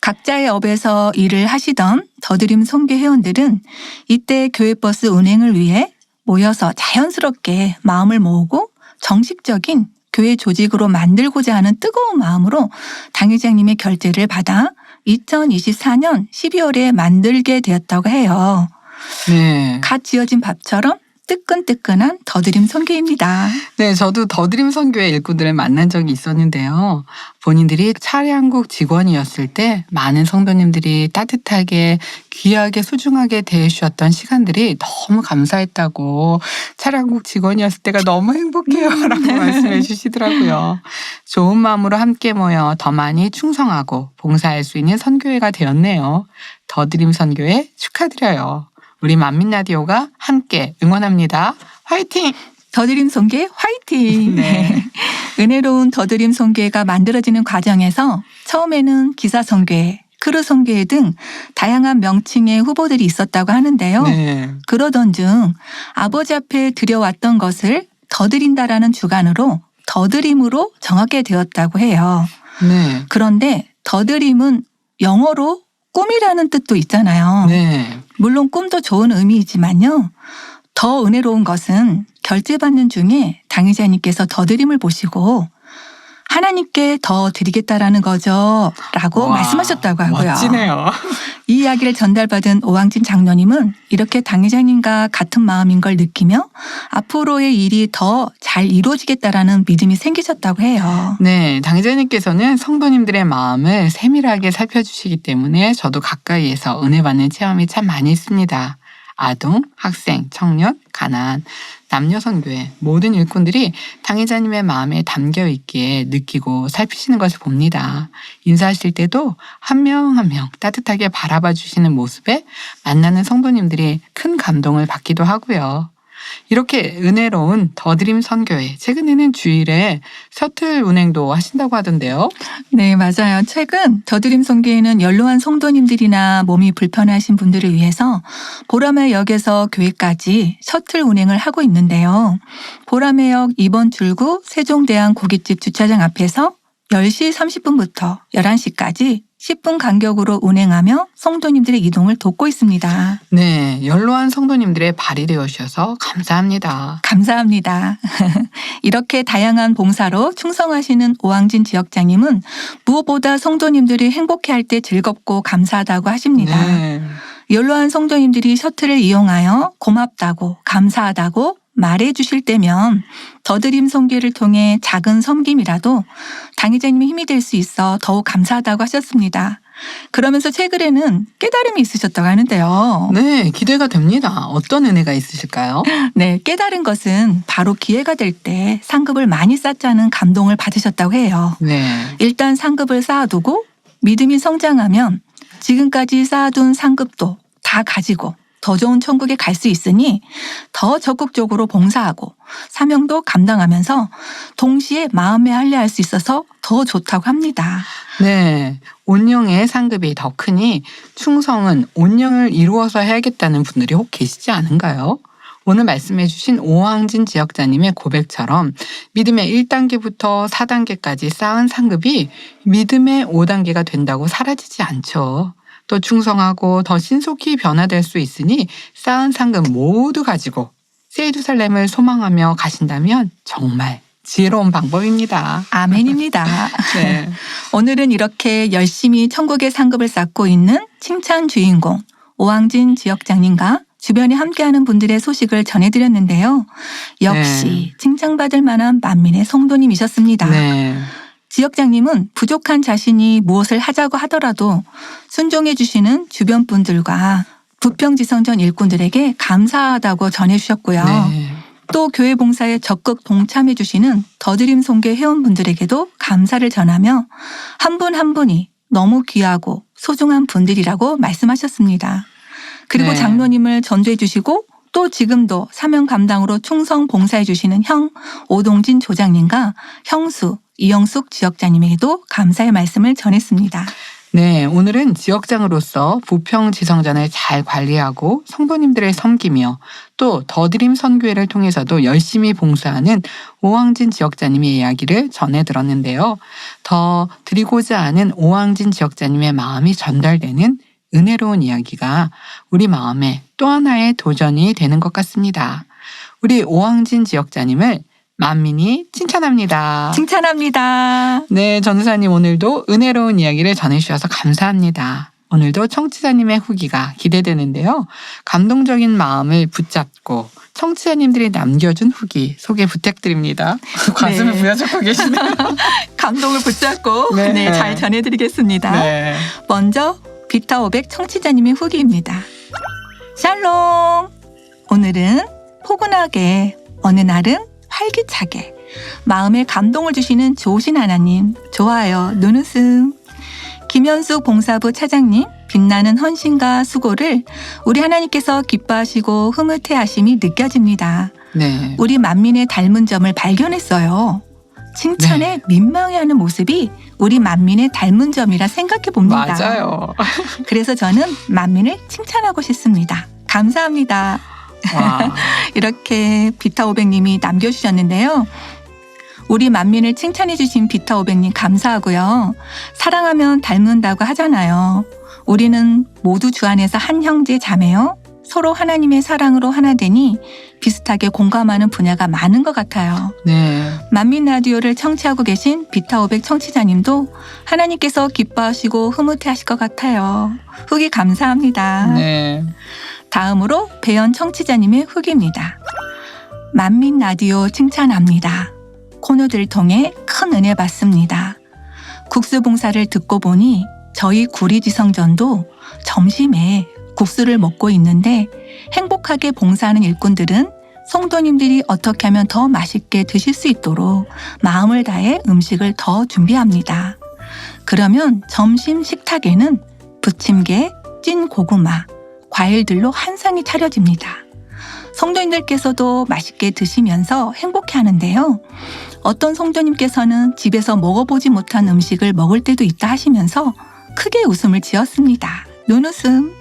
Speaker 3: 각자의 업에서 일을 하시던 더드림 성교 회원들은 이때 교회버스 운행을 위해 모여서 자연스럽게 마음을 모으고 정식적인 교회 조직으로 만들고자 하는 뜨거운 마음으로 당회장님의 결재를 받아 2024년 12월에 만들게 되었다고 해요.
Speaker 1: 네.
Speaker 3: 갓 지어진 밥처럼 뜨끈뜨끈한 더드림 선교입니다.
Speaker 1: 네, 저도 더드림 선교회 일꾼들을 만난 적이 있었는데요. 본인들이 차량국 직원이었을 때 많은 성도님들이 따뜻하게 귀하게 소중하게 대해주셨던 시간들이 너무 감사했다고 차량국 직원이었을 때가 너무 행복해요 라고 말씀해 주시더라고요. 좋은 마음으로 함께 모여 더 많이 충성하고 봉사할 수 있는 선교회가 되었네요. 더드림 선교회 축하드려요. 우리 만민라디오가 함께 응원합니다. 화이팅!
Speaker 3: 더드림 선교회 화이팅!
Speaker 1: 네.
Speaker 3: 은혜로운 더드림 선교회가 만들어지는 과정에서 처음에는 기사 선교회, 크루 선교회 등 다양한 명칭의 후보들이 있었다고 하는데요.
Speaker 1: 네.
Speaker 3: 그러던 중 아버지 앞에 드려왔던 것을 더드린다라는 주관으로 더드림으로 정하게 되었다고 해요.
Speaker 1: 네.
Speaker 3: 그런데 더드림은 영어로 꿈이라는 뜻도 있잖아요.
Speaker 1: 네.
Speaker 3: 물론 꿈도 좋은 의미이지만요. 더 은혜로운 것은 결제받는 중에 당의자님께서 더드림을 보시고 하나님께 더 드리겠다라는 거죠 라고
Speaker 1: 와,
Speaker 3: 말씀하셨다고 하고요.
Speaker 1: 멋지네요.
Speaker 3: 이 이야기를 전달받은 오왕진 장로님은 이렇게 당의자님과 같은 마음인 걸 느끼며 앞으로의 일이 더 잘 이루어지겠다라는 믿음이 생기셨다고 해요.
Speaker 1: 네, 당의자님께서는 성도님들의 마음을 세밀하게 살펴주시기 때문에 저도 가까이에서 은혜 받는 체험이 참 많이 있습니다. 아동, 학생, 청년, 가난, 남녀 선교회 모든 일꾼들이 당의자님의 마음에 담겨 있기에 느끼고 살피시는 것을 봅니다. 인사하실 때도 한 명 한 명 따뜻하게 바라봐 주시는 모습에 만나는 성도님들이 큰 감동을 받기도 하고요. 이렇게 은혜로운 더드림 선교회, 최근에는 주일에 셔틀 운행도 하신다고 하던데요.
Speaker 3: 네, 맞아요. 최근 더드림 선교회는 연로한 성도님들이나 몸이 불편하신 분들을 위해서 보라매역에서 교회까지 셔틀 운행을 하고 있는데요. 보라매역 2번 출구 세종대왕 고깃집 주차장 앞에서 10시 30분부터 11시까지 10분 간격으로 운행하며 성도님들의 이동을 돕고 있습니다.
Speaker 1: 네, 연로한 성도님들의 발이 되어주셔서 감사합니다.
Speaker 3: 감사합니다. 이렇게 다양한 봉사로 충성하시는 오왕진 지역장님은 무엇보다 성도님들이 행복해할 때 즐겁고 감사하다고 하십니다.
Speaker 1: 네.
Speaker 3: 연로한 성도님들이 셔틀을 이용하여 고맙다고 감사하다고 말해 주실 때면 더드림 선교를 통해 작은 섬김이라도 당의자님의 힘이 될 수 있어 더욱 감사하다고 하셨습니다. 그러면서 최근에는 깨달음이 있으셨다고 하는데요.
Speaker 1: 네, 기대가 됩니다. 어떤 은혜가 있으실까요?
Speaker 3: 네, 깨달은 것은 바로 기회가 될 때 상급을 많이 쌓자는 감동을 받으셨다고 해요.
Speaker 1: 네.
Speaker 3: 일단 상급을 쌓아두고 믿음이 성장하면 지금까지 쌓아둔 상급도 다 가지고 더 좋은 천국에 갈 수 있으니 더 적극적으로 봉사하고 사명도 감당하면서 동시에 마음에 할례할 수 있어서 더 좋다고 합니다.
Speaker 1: 네. 온영의 상급이 더 크니 충성은 온영을 이루어서 해야겠다는 분들이 혹 계시지 않은가요? 오늘 말씀해 주신 오왕진 지역자님의 고백처럼 믿음의 1단계부터 4단계까지 쌓은 상급이 믿음의 5단계가 된다고 사라지지 않죠. 또 충성하고 더 신속히 변화될 수 있으니 쌓은 상급 모두 가지고 새 예루살렘을 소망하며 가신다면 정말 지혜로운 방법입니다.
Speaker 3: 아멘입니다.
Speaker 1: 네.
Speaker 3: 오늘은 이렇게 열심히 천국의 상급을 쌓고 있는 칭찬 주인공 오왕진 지역장님과 주변에 함께하는 분들의 소식을 전해드렸는데요. 역시
Speaker 1: 네.
Speaker 3: 칭찬받을 만한 만민의 성도님이셨습니다.
Speaker 1: 네.
Speaker 3: 지역장님은 부족한 자신이 무엇을 하자고 하더라도 순종해 주시는 주변 분들과 부평지성전 일꾼들에게 감사하다고 전해주셨고요.
Speaker 1: 네.
Speaker 3: 또 교회 봉사에 적극 동참해 주시는 더드림 선교 회원분들에게도 감사를 전하며 한 분 한 분이 너무 귀하고 소중한 분들이라고 말씀하셨습니다. 그리고
Speaker 1: 네.
Speaker 3: 장로님을 전도해 주시고 또 지금도 사명 감당으로 충성 봉사해 주시는 형 오동진 조장님과 형수 이영숙 지역자님에게도 감사의 말씀을 전했습니다.
Speaker 1: 네, 오늘은 지역장으로서 부평지성전을 잘 관리하고 성도님들을 섬기며 또 더드림 선교회를 통해서도 열심히 봉사하는 오왕진 지역자님의 이야기를 전해 들었는데요. 더 드리고자 하는 오왕진 지역자님의 마음이 전달되는 은혜로운 이야기가 우리 마음에 또 하나의 도전이 되는 것 같습니다. 우리 오왕진 지역자님을 만민이 칭찬합니다.
Speaker 3: 칭찬합니다.
Speaker 1: 네, 전도사님 오늘도 은혜로운 이야기를 전해주셔서 감사합니다. 오늘도 청취자님의 후기가 기대되는데요. 감동적인 마음을 붙잡고 청취자님들이 남겨준 후기 소개 부탁드립니다. 가슴을
Speaker 3: 네.
Speaker 1: 부여잡고 계시네요.
Speaker 3: 감동을 붙잡고
Speaker 1: 네.
Speaker 3: 잘 전해드리겠습니다.
Speaker 1: 네.
Speaker 3: 먼저 비타500 청취자님의 후기입니다. 샬롬! 오늘은 포근하게 어느 날은 활기차게 마음에 감동을 주시는 좋으신 하나님 좋아요 눈웃음. 김현숙 봉사부 차장님 빛나는 헌신과 수고를 우리 하나님께서 기뻐하시고 흐뭇해하심이 느껴집니다.
Speaker 1: 네.
Speaker 3: 우리 만민의 닮은 점을 발견했어요. 칭찬에 민망해하는 모습이 우리 만민의 닮은 점이라 생각해 봅니다.
Speaker 1: 맞아요.
Speaker 3: 그래서 저는 만민을 칭찬하고 싶습니다. 감사합니다.
Speaker 1: 와.
Speaker 3: 이렇게 비타500님이 남겨주셨는데요. 우리 만민을 칭찬해 주신 비타500님 감사하고요. 사랑하면 닮는다고 하잖아요. 우리는 모두 주 안에서 한 형제 자매요. 서로 하나님의 사랑으로 하나 되니 비슷하게 공감하는 분야가 많은 것 같아요.
Speaker 1: 네.
Speaker 3: 만민 라디오를 청취하고 계신 비타500 청취자님도 하나님께서 기뻐하시고 흐뭇해하실 것 같아요. 후기 감사합니다.
Speaker 1: 네.
Speaker 3: 다음으로 배연 청취자님의 후기입니다. 만민 라디오 칭찬합니다. 코너들 통해 큰 은혜 받습니다. 국수 봉사를 듣고 보니 저희 구리지성전도 점심에 국수를 먹고 있는데 행복하게 봉사하는 일꾼들은 성도님들이 어떻게 하면 더 맛있게 드실 수 있도록 마음을 다해 음식을 더 준비합니다. 그러면 점심 식탁에는 부침개, 찐 고구마, 과일들로 한 상이 차려집니다. 성도님들께서도 맛있게 드시면서 행복해 하는데요. 어떤 성도님께서는 집에서 먹어보지 못한 음식을 먹을 때도 있다 하시면서 크게 웃음을 지었습니다. 눈웃음.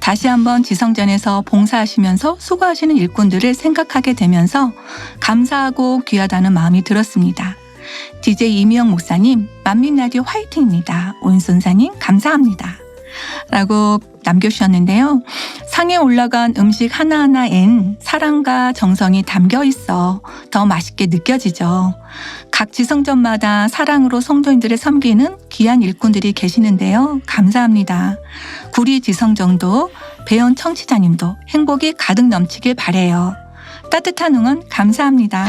Speaker 3: 다시 한번 지성전에서 봉사하시면서 수고하시는 일꾼들을 생각하게 되면서 감사하고 귀하다는 마음이 들었습니다. DJ 이미영 목사님, 만민라디오 화이팅입니다. 온순사님 감사합니다. 라고 남겨주셨는데요. 상에 올라간 음식 하나하나엔 사랑과 정성이 담겨 있어 더 맛있게 느껴지죠. 각 지성전마다 사랑으로 성도님들을 섬기는 귀한 일꾼들이 계시는데요. 감사합니다. 구리 지성정도 배연 청취자님도 행복이 가득 넘치길 바래요. 따뜻한 응원 감사합니다.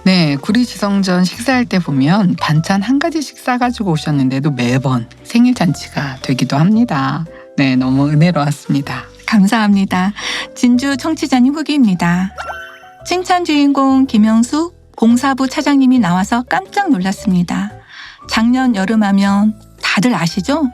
Speaker 1: 네, 구리지성전 식사할 때 보면 반찬 한 가지씩 싸가지고 오셨는데도 매번 생일 잔치가 되기도 합니다. 네, 너무 은혜로웠습니다.
Speaker 3: 감사합니다. 진주 청취자님 후기입니다. 칭찬 주인공 김영수 봉사부 차장님이 나와서 깜짝 놀랐습니다. 작년 여름하면 다들 아시죠?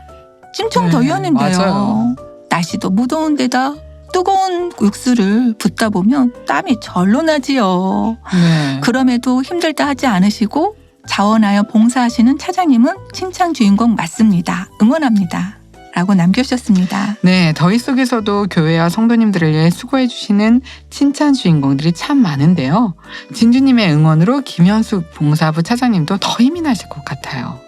Speaker 3: 찜총
Speaker 1: 네,
Speaker 3: 더위였는데요.
Speaker 1: 맞아요.
Speaker 3: 날씨도 무더운 데다 뜨거운 육수를 붓다 보면 땀이 절로 나지요.
Speaker 1: 네.
Speaker 3: 그럼에도 힘들다 하지 않으시고 자원하여 봉사하시는 차장님은 칭찬 주인공 맞습니다. 응원합니다. 라고 남겨주셨습니다.
Speaker 1: 네, 더위 속에서도 교회와 성도님들을 위해 수고해 주시는 칭찬 주인공들이 참 많은데요. 진주님의 응원으로 김현숙 봉사부 차장님도 더 힘이 나실 것 같아요.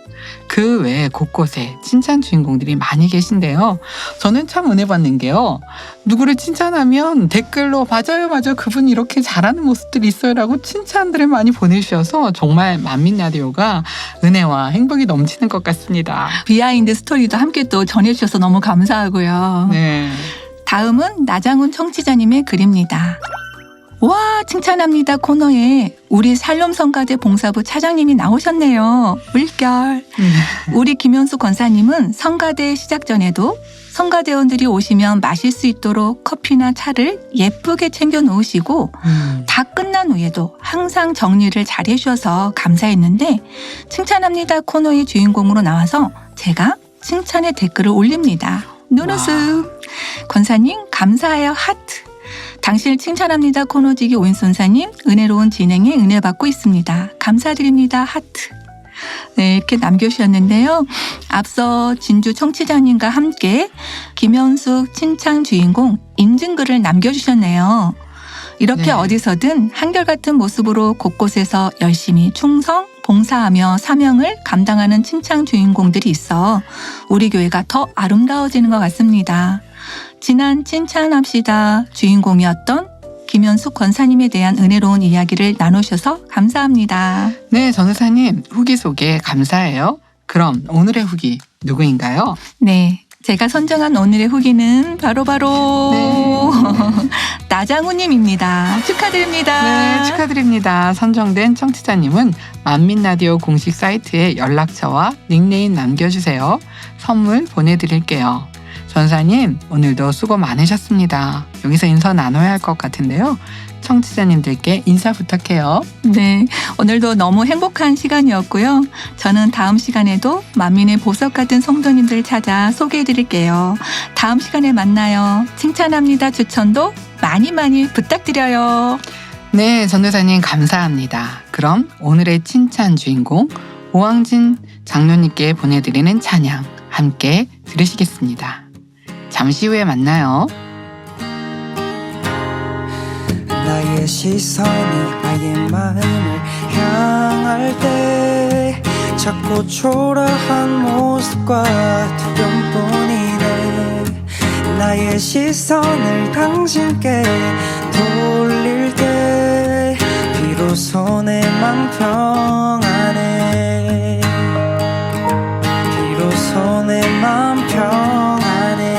Speaker 1: 그 외에 곳곳에 칭찬 주인공들이 많이 계신데요. 저는 참 은혜 받는 게요. 누구를 칭찬하면 댓글로 맞아요, 그분 이렇게 잘하는 모습들이 있어요 라고 칭찬들을 많이 보내주셔서 정말 만민 라디오가 은혜와 행복이 넘치는 것 같습니다.
Speaker 3: 비하인드 스토리도 함께 또 전해주셔서 너무 감사하고요.
Speaker 1: 네.
Speaker 3: 다음은 나장훈 청취자님의 글입니다. 와, 칭찬합니다 코너에 우리 살롬 성가대 봉사부 차장님이 나오셨네요. 물결. 우리 김현수 권사님은 성가대 시작 전에도 성가대원들이 오시면 마실 수 있도록 커피나 차를 예쁘게 챙겨 놓으시고 다 끝난 후에도 항상 정리를 잘 해주셔서 감사했는데 칭찬합니다 코너의 주인공으로 나와서 제가 칭찬의 댓글을 올립니다. 눈웃음. 권사님 감사해요 하트. 당신을 칭찬합니다 코너지기 오인선사님 은혜로운 진행에 은혜 받고 있습니다. 감사드립니다 하트. 네, 이렇게 남겨주셨는데요. 앞서 진주 청취자님과 함께 김현숙 칭찬 주인공 인증글을 남겨주셨네요. 이렇게
Speaker 1: 네.
Speaker 3: 어디서든 한결같은 모습으로 곳곳에서 열심히 충성, 봉사하며 사명을 감당하는 칭찬 주인공들이 있어 우리 교회가 더 아름다워지는 것 같습니다. 지난 칭찬합시다 주인공이었던 김현숙 권사님에 대한 은혜로운 이야기를 나누셔서 감사합니다.
Speaker 1: 네, 전도사님 후기 소개 감사해요. 그럼 오늘의 후기 누구인가요?
Speaker 3: 네, 제가 선정한 오늘의 후기는 바로
Speaker 1: 네.
Speaker 3: 나장우님입니다. 축하드립니다.
Speaker 1: 네, 축하드립니다. 선정된 청취자님은 만민라디오 공식 사이트에 연락처와 닉네임 남겨주세요. 선물 보내드릴게요. 전사님, 오늘도 수고 많으셨습니다. 여기서 인사 나눠야 할 것 같은데요. 청취자님들께 인사 부탁해요.
Speaker 3: 네, 오늘도 너무 행복한 시간이었고요. 저는 다음 시간에도 만민의 보석 같은 성도님들 찾아 소개해드릴게요. 다음 시간에 만나요. 칭찬합니다. 추천도 많이 부탁드려요.
Speaker 1: 네, 전도사님 감사합니다. 그럼 오늘의 칭찬 주인공 오왕진 장로님께 보내드리는 찬양 함께 들으시겠습니다. 잠시 후에 만나요.
Speaker 4: 나의 시선이 나의 마음을 향할 때 자꾸 초라한 모습과 두려움뿐이네. 나의 시선을 당신께 돌릴 때 비로소 내 맘 평안해. 비로소 내 맘 평안해.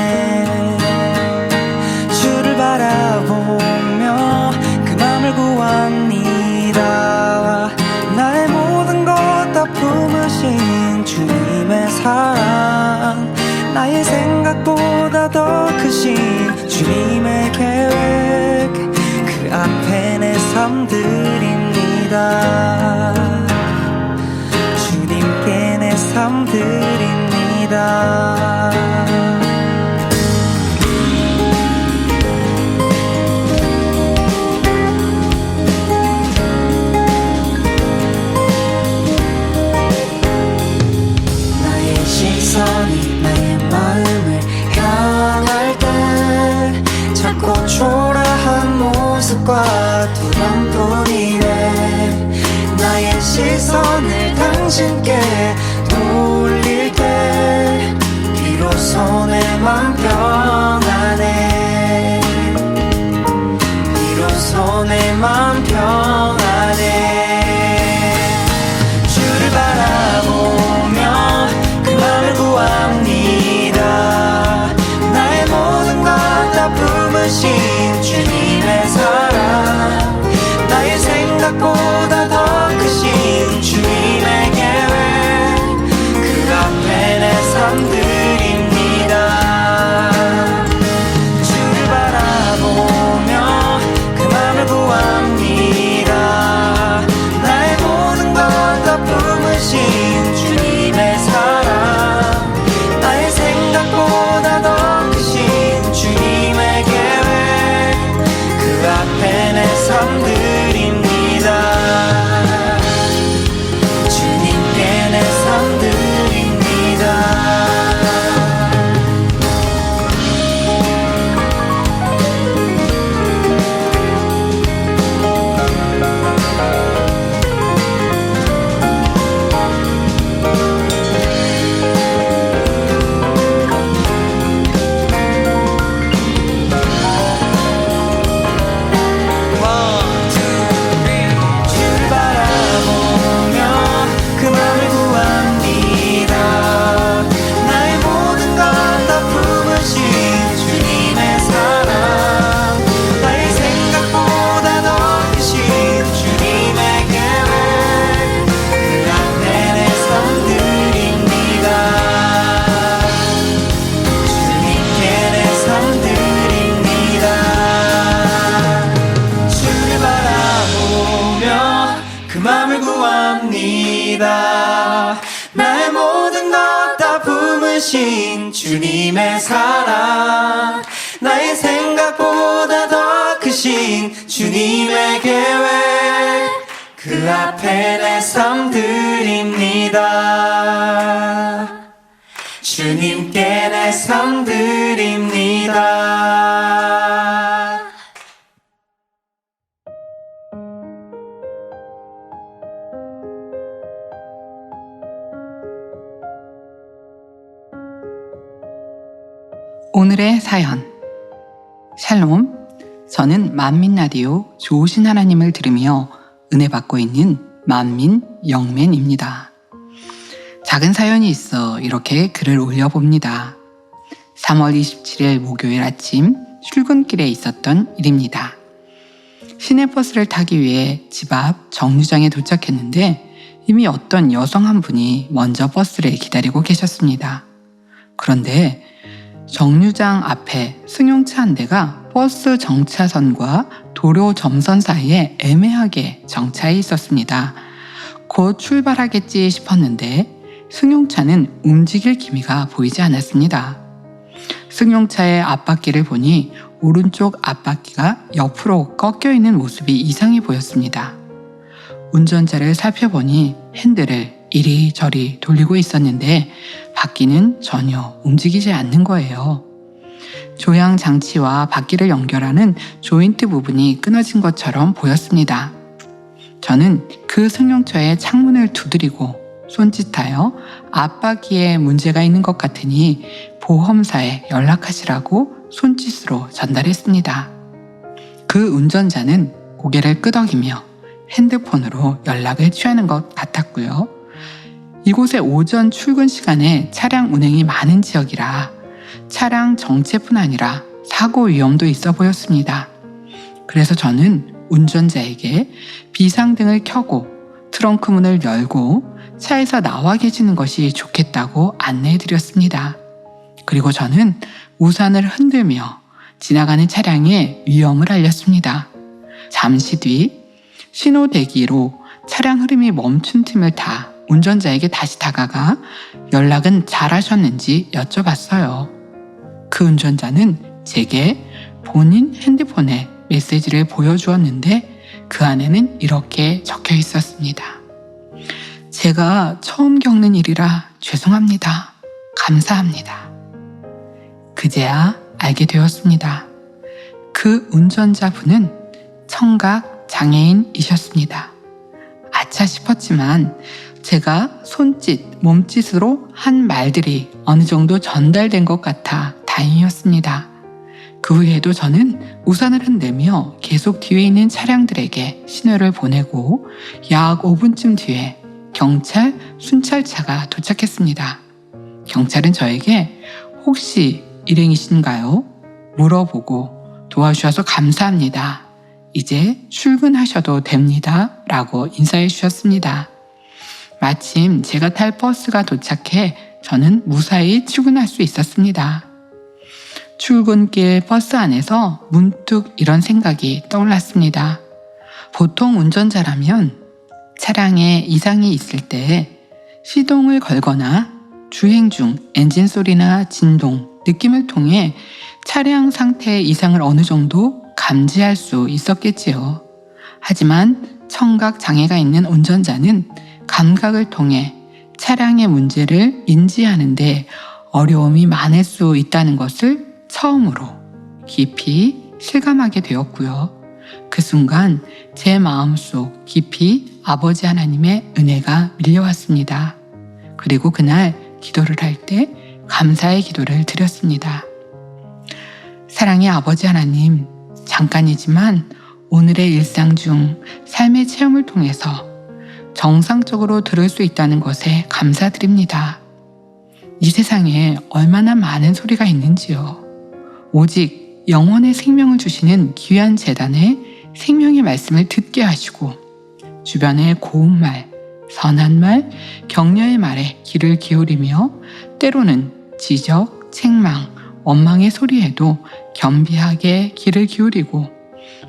Speaker 4: 주를 바라보며 그 맘을 구합니다. 나의 모든 것 다 품으신 주님의 사랑, 나의 생각보다 더 크신 주님의 계획, 그 앞에 내 삶 드립니다. 주님께 내 삶 드립니다. 나의 시선이 나의 마음을 향할 때 자꾸 초라한 모습과 두려움뿐이네. 나의 시선을 당신께 돌릴 때 비로소 내 맘 평안해. 비로소 내 맘 평안해. 주를 바라보며 그 맘을 구합니다. 나의 모든 것 다 품으신 주님의 사랑, 나의 생각보다 더 크신 주님의 계획, 그 앞에 내 삶 드립니다. 주를 바라보며 그 맘을 구합니다. 나의 모든 것 다 품으신 주님의 사랑, 나의 생각보다 더 크신 주님의 계획, 그 앞에 내 삶 드립니다. 주님께 내 삶 드립니다. 주를 바라보며 그 맘을 구합니다. 나의 모든 것 다 품으신 주님의 사랑, 나의 생각보다 더 크신 주님의 계획, 그 앞에 내 삶 드립니다. 주님께 내 삶 드립니다. 주를 바라보며 그 맘을 구합니다. 나의 모든 것 다 품으신 주님의 사랑, 나의 생각보다 더 크신 주님의 계획, 그 앞에 내 삶 드립니다. 주님께 내 삶 드립니다.
Speaker 1: 오늘의 사연. 샬롬. 저는 만민라디오 좋으신 하나님을 들으며 은혜 받고 있는 만민 영맨입니다. 작은 사연이 있어 이렇게 글을 올려봅니다. 3월 27일 목요일 아침 출근길에 있었던 일입니다. 시내버스를 타기 위해 집 앞 정류장에 도착했는데 이미 어떤 여성 한 분이 먼저 버스를 기다리고 계셨습니다. 그런데 정류장 앞에 승용차 한 대가 버스 정차선과 도로 점선 사이에 애매하게 정차해 있었습니다. 곧 출발하겠지 싶었는데 승용차는 움직일 기미가 보이지 않았습니다. 승용차의 앞바퀴를 보니 오른쪽 앞바퀴가 옆으로 꺾여 있는 모습이 이상해 보였습니다. 운전자를 살펴보니 핸들을 이리저리 돌리고 있었는데 바퀴는 전혀 움직이지 않는 거예요. 조향 장치와 바퀴를 연결하는 조인트 부분이 끊어진 것처럼 보였습니다. 저는 그 승용차의 창문을 두드리고 손짓하여 앞바퀴에 문제가 있는 것 같으니 보험사에 연락하시라고 손짓으로 전달했습니다. 그 운전자는 고개를 끄덕이며 핸드폰으로 연락을 취하는 것 같았고요. 이곳의 오전 출근 시간에 차량 운행이 많은 지역이라 차량 정체뿐 아니라 사고 위험도 있어 보였습니다. 그래서 저는 운전자에게 비상등을 켜고 트렁크 문을 열고 차에서 나와 계시는 것이 좋겠다고 안내해드렸습니다. 그리고 저는 우산을 흔들며 지나가는 차량에 위험을 알렸습니다. 잠시 뒤 신호 대기로 차량 흐름이 멈춘 틈을 타 운전자에게 다시 다가가 연락은 잘하셨는지 여쭤봤어요. 그 운전자는 제게 본인 핸드폰에 메시지를 보여주었는데 그 안에는 이렇게 적혀 있었습니다. 제가 처음 겪는 일이라 죄송합니다. 감사합니다. 그제야 알게 되었습니다. 그 운전자분은 청각 장애인이셨습니다. 아차 싶었지만 제가 손짓, 몸짓으로 한 말들이 어느 정도 전달된 것 같아 다행이었습니다. 그 후에도 저는 우산을 흔들며 계속 뒤에 있는 차량들에게 신호를 보내고 약 5분쯤 뒤에 경찰 순찰차가 도착했습니다. 경찰은 저에게 혹시 일행이신가요? 물어보고 도와주셔서 감사합니다. 이제 출근하셔도 됩니다. 라고 인사해 주셨습니다. 마침 제가 탈 버스가 도착해 저는 무사히 출근할 수 있었습니다. 출근길 버스 안에서 문득 이런 생각이 떠올랐습니다. 보통 운전자라면 차량에 이상이 있을 때 시동을 걸거나 주행 중 엔진 소리나 진동, 느낌을 통해 차량 상태의 이상을 어느 정도 감지할 수 있었겠지요. 하지만 청각 장애가 있는 운전자는 감각을 통해 차량의 문제를 인지하는데 어려움이 많을 수 있다는 것을 처음으로 깊이 실감하게 되었고요. 그 순간 제 마음속 깊이 아버지 하나님의 은혜가 밀려왔습니다. 그리고 그날 기도를 할 때 감사의 기도를 드렸습니다. 사랑의 아버지 하나님, 잠깐이지만 오늘의 일상 중 삶의 체험을 통해서 정상적으로 들을 수 있다는 것에 감사드립니다. 이 세상에 얼마나 많은 소리가 있는지요. 오직 영혼의 생명을 주시는 귀한 재단에 생명의 말씀을 듣게 하시고 주변의 고운 말, 선한 말, 격려의 말에 귀를 기울이며 때로는 지적, 책망, 원망의 소리에도 겸비하게 귀를 기울이고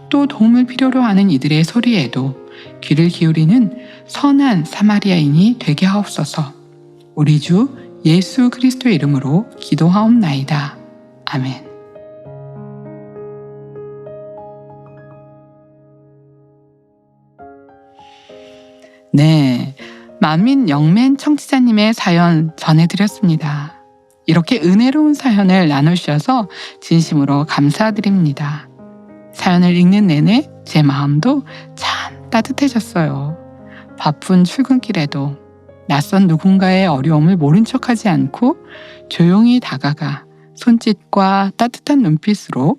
Speaker 1: 또 도움을 필요로 하는 이들의 소리에도 귀를 기울이는 선한 사마리아인이 되게 하옵소서. 우리 주 예수 그리스도의 이름으로 기도하옵나이다. 아멘. 네, 만민 영맨 청취자님의 사연 전해드렸습니다. 이렇게 은혜로운 사연을 나누셔서 진심으로 감사드립니다. 사연을 읽는 내내 제 마음도 참 따뜻해졌어요. 바쁜 출근길에도 낯선 누군가의 어려움을 모른 척하지 않고 조용히 다가가 손짓과 따뜻한 눈빛으로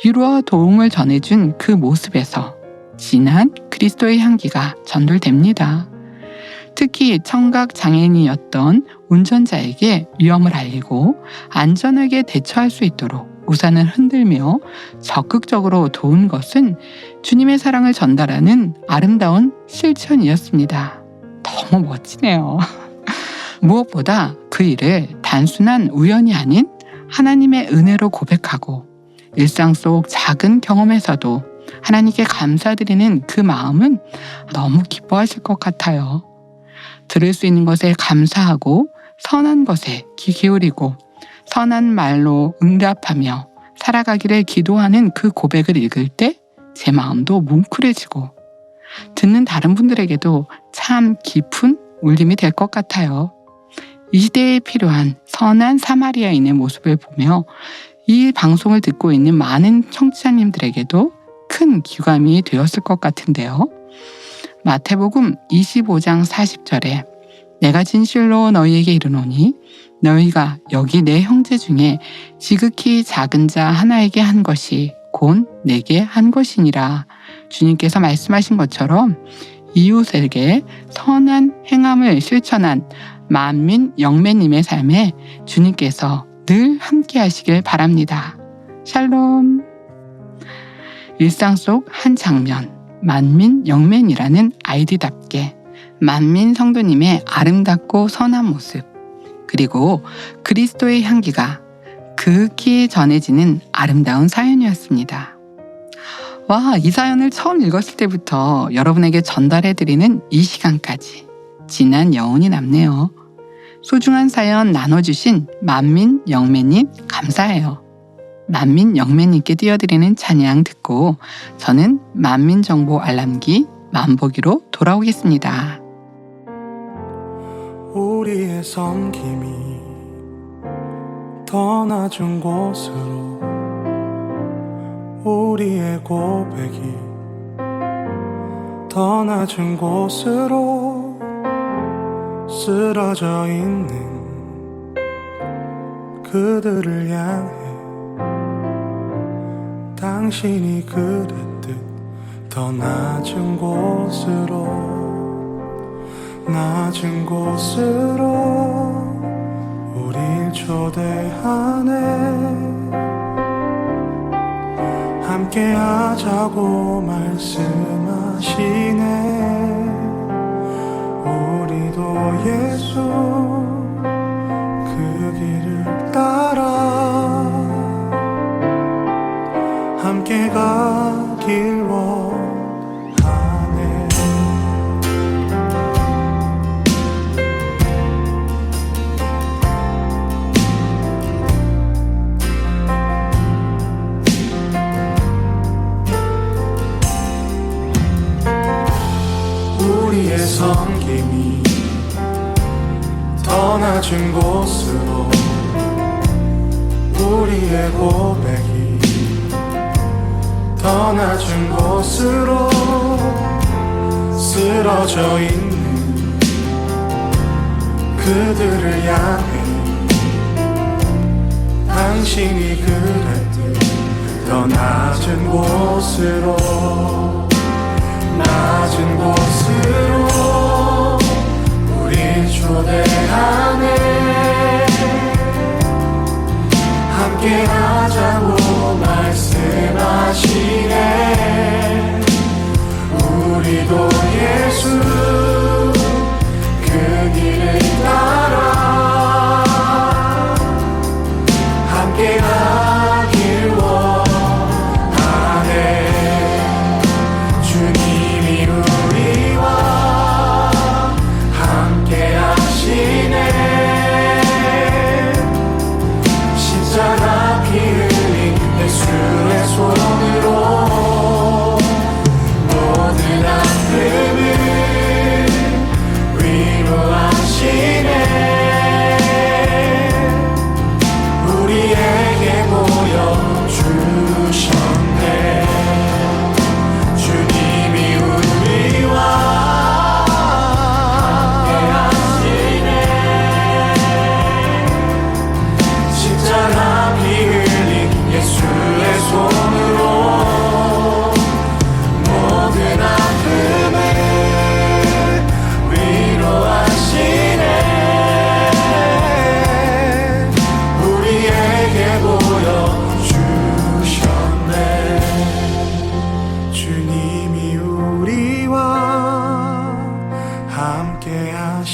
Speaker 1: 위로와 도움을 전해준 그 모습에서 진한 그리스도의 향기가 전달됩니다. 특히 청각 장애인이었던 운전자에게 위험을 알리고 안전하게 대처할 수 있도록 우산을 흔들며 적극적으로 도운 것은 주님의 사랑을 전달하는 아름다운 실천이었습니다. 너무 멋지네요. 무엇보다 그 일을 단순한 우연이 아닌 하나님의 은혜로 고백하고 일상 속 작은 경험에서도 하나님께 감사드리는 그 마음은 너무 기뻐하실 것 같아요. 들을 수 있는 것에 감사하고 선한 것에 귀 기울이고 선한 말로 응답하며 살아가기를 기도하는 그 고백을 읽을 때 제 마음도 뭉클해지고 듣는 다른 분들에게도 참 깊은 울림이 될 것 같아요. 이 시대에 필요한 선한 사마리아인의 모습을 보며 이 방송을 듣고 있는 많은 청취자님들에게도 큰 귀감이 되었을 것 같은데요. 마태복음 25장 40절에 내가 진실로 너희에게 이르노니 너희가 여기 내 형제 중에 지극히 작은 자 하나에게 한 것이 곧 내게 한 것이니라. 주님께서 말씀하신 것처럼 이웃에게 선한 행함을 실천한 만민 영매님의 삶에 주님께서 늘 함께 하시길 바랍니다. 샬롬. 일상 속 한 장면, 만민 영맨이라는 아이디답게 만민 성도님의 아름답고 선한 모습, 그리고 그리스도의 향기가 극히 전해지는 아름다운 사연이었습니다. 와, 이 사연을 처음 읽었을 때부터 여러분에게 전달해드리는 이 시간까지 진한 여운이 남네요. 소중한 사연 나눠주신 만민 영매님 감사해요. 만민 영매님께 띄워드리는 찬양 듣고 저는 만민정보 알람기 만보기로 돌아오겠습니다.
Speaker 4: 우리의 섬김이 더 낮은 곳으로 우리의 고백이 더 낮은 곳으로 쓰러져 있는 그들을 향해 당신이 그랬듯 더 낮은 곳으로 우릴 초대하네. 함께 하자고 말씀하시네. 우리도 예수 그 길을 따라 함께 가길 원하네. 우리의 섬김이 더 낮은 곳으로 우리의 고백이 더 낮은 곳으로 쓰러져 있는 그들을 향해 당신이 그랬듯 더 낮은 곳으로 우릴 초대하네. 함께 하자고 말씀하시네. 우리도 예수 그 길을 따라 함께 가길 원하네. 주님이 우리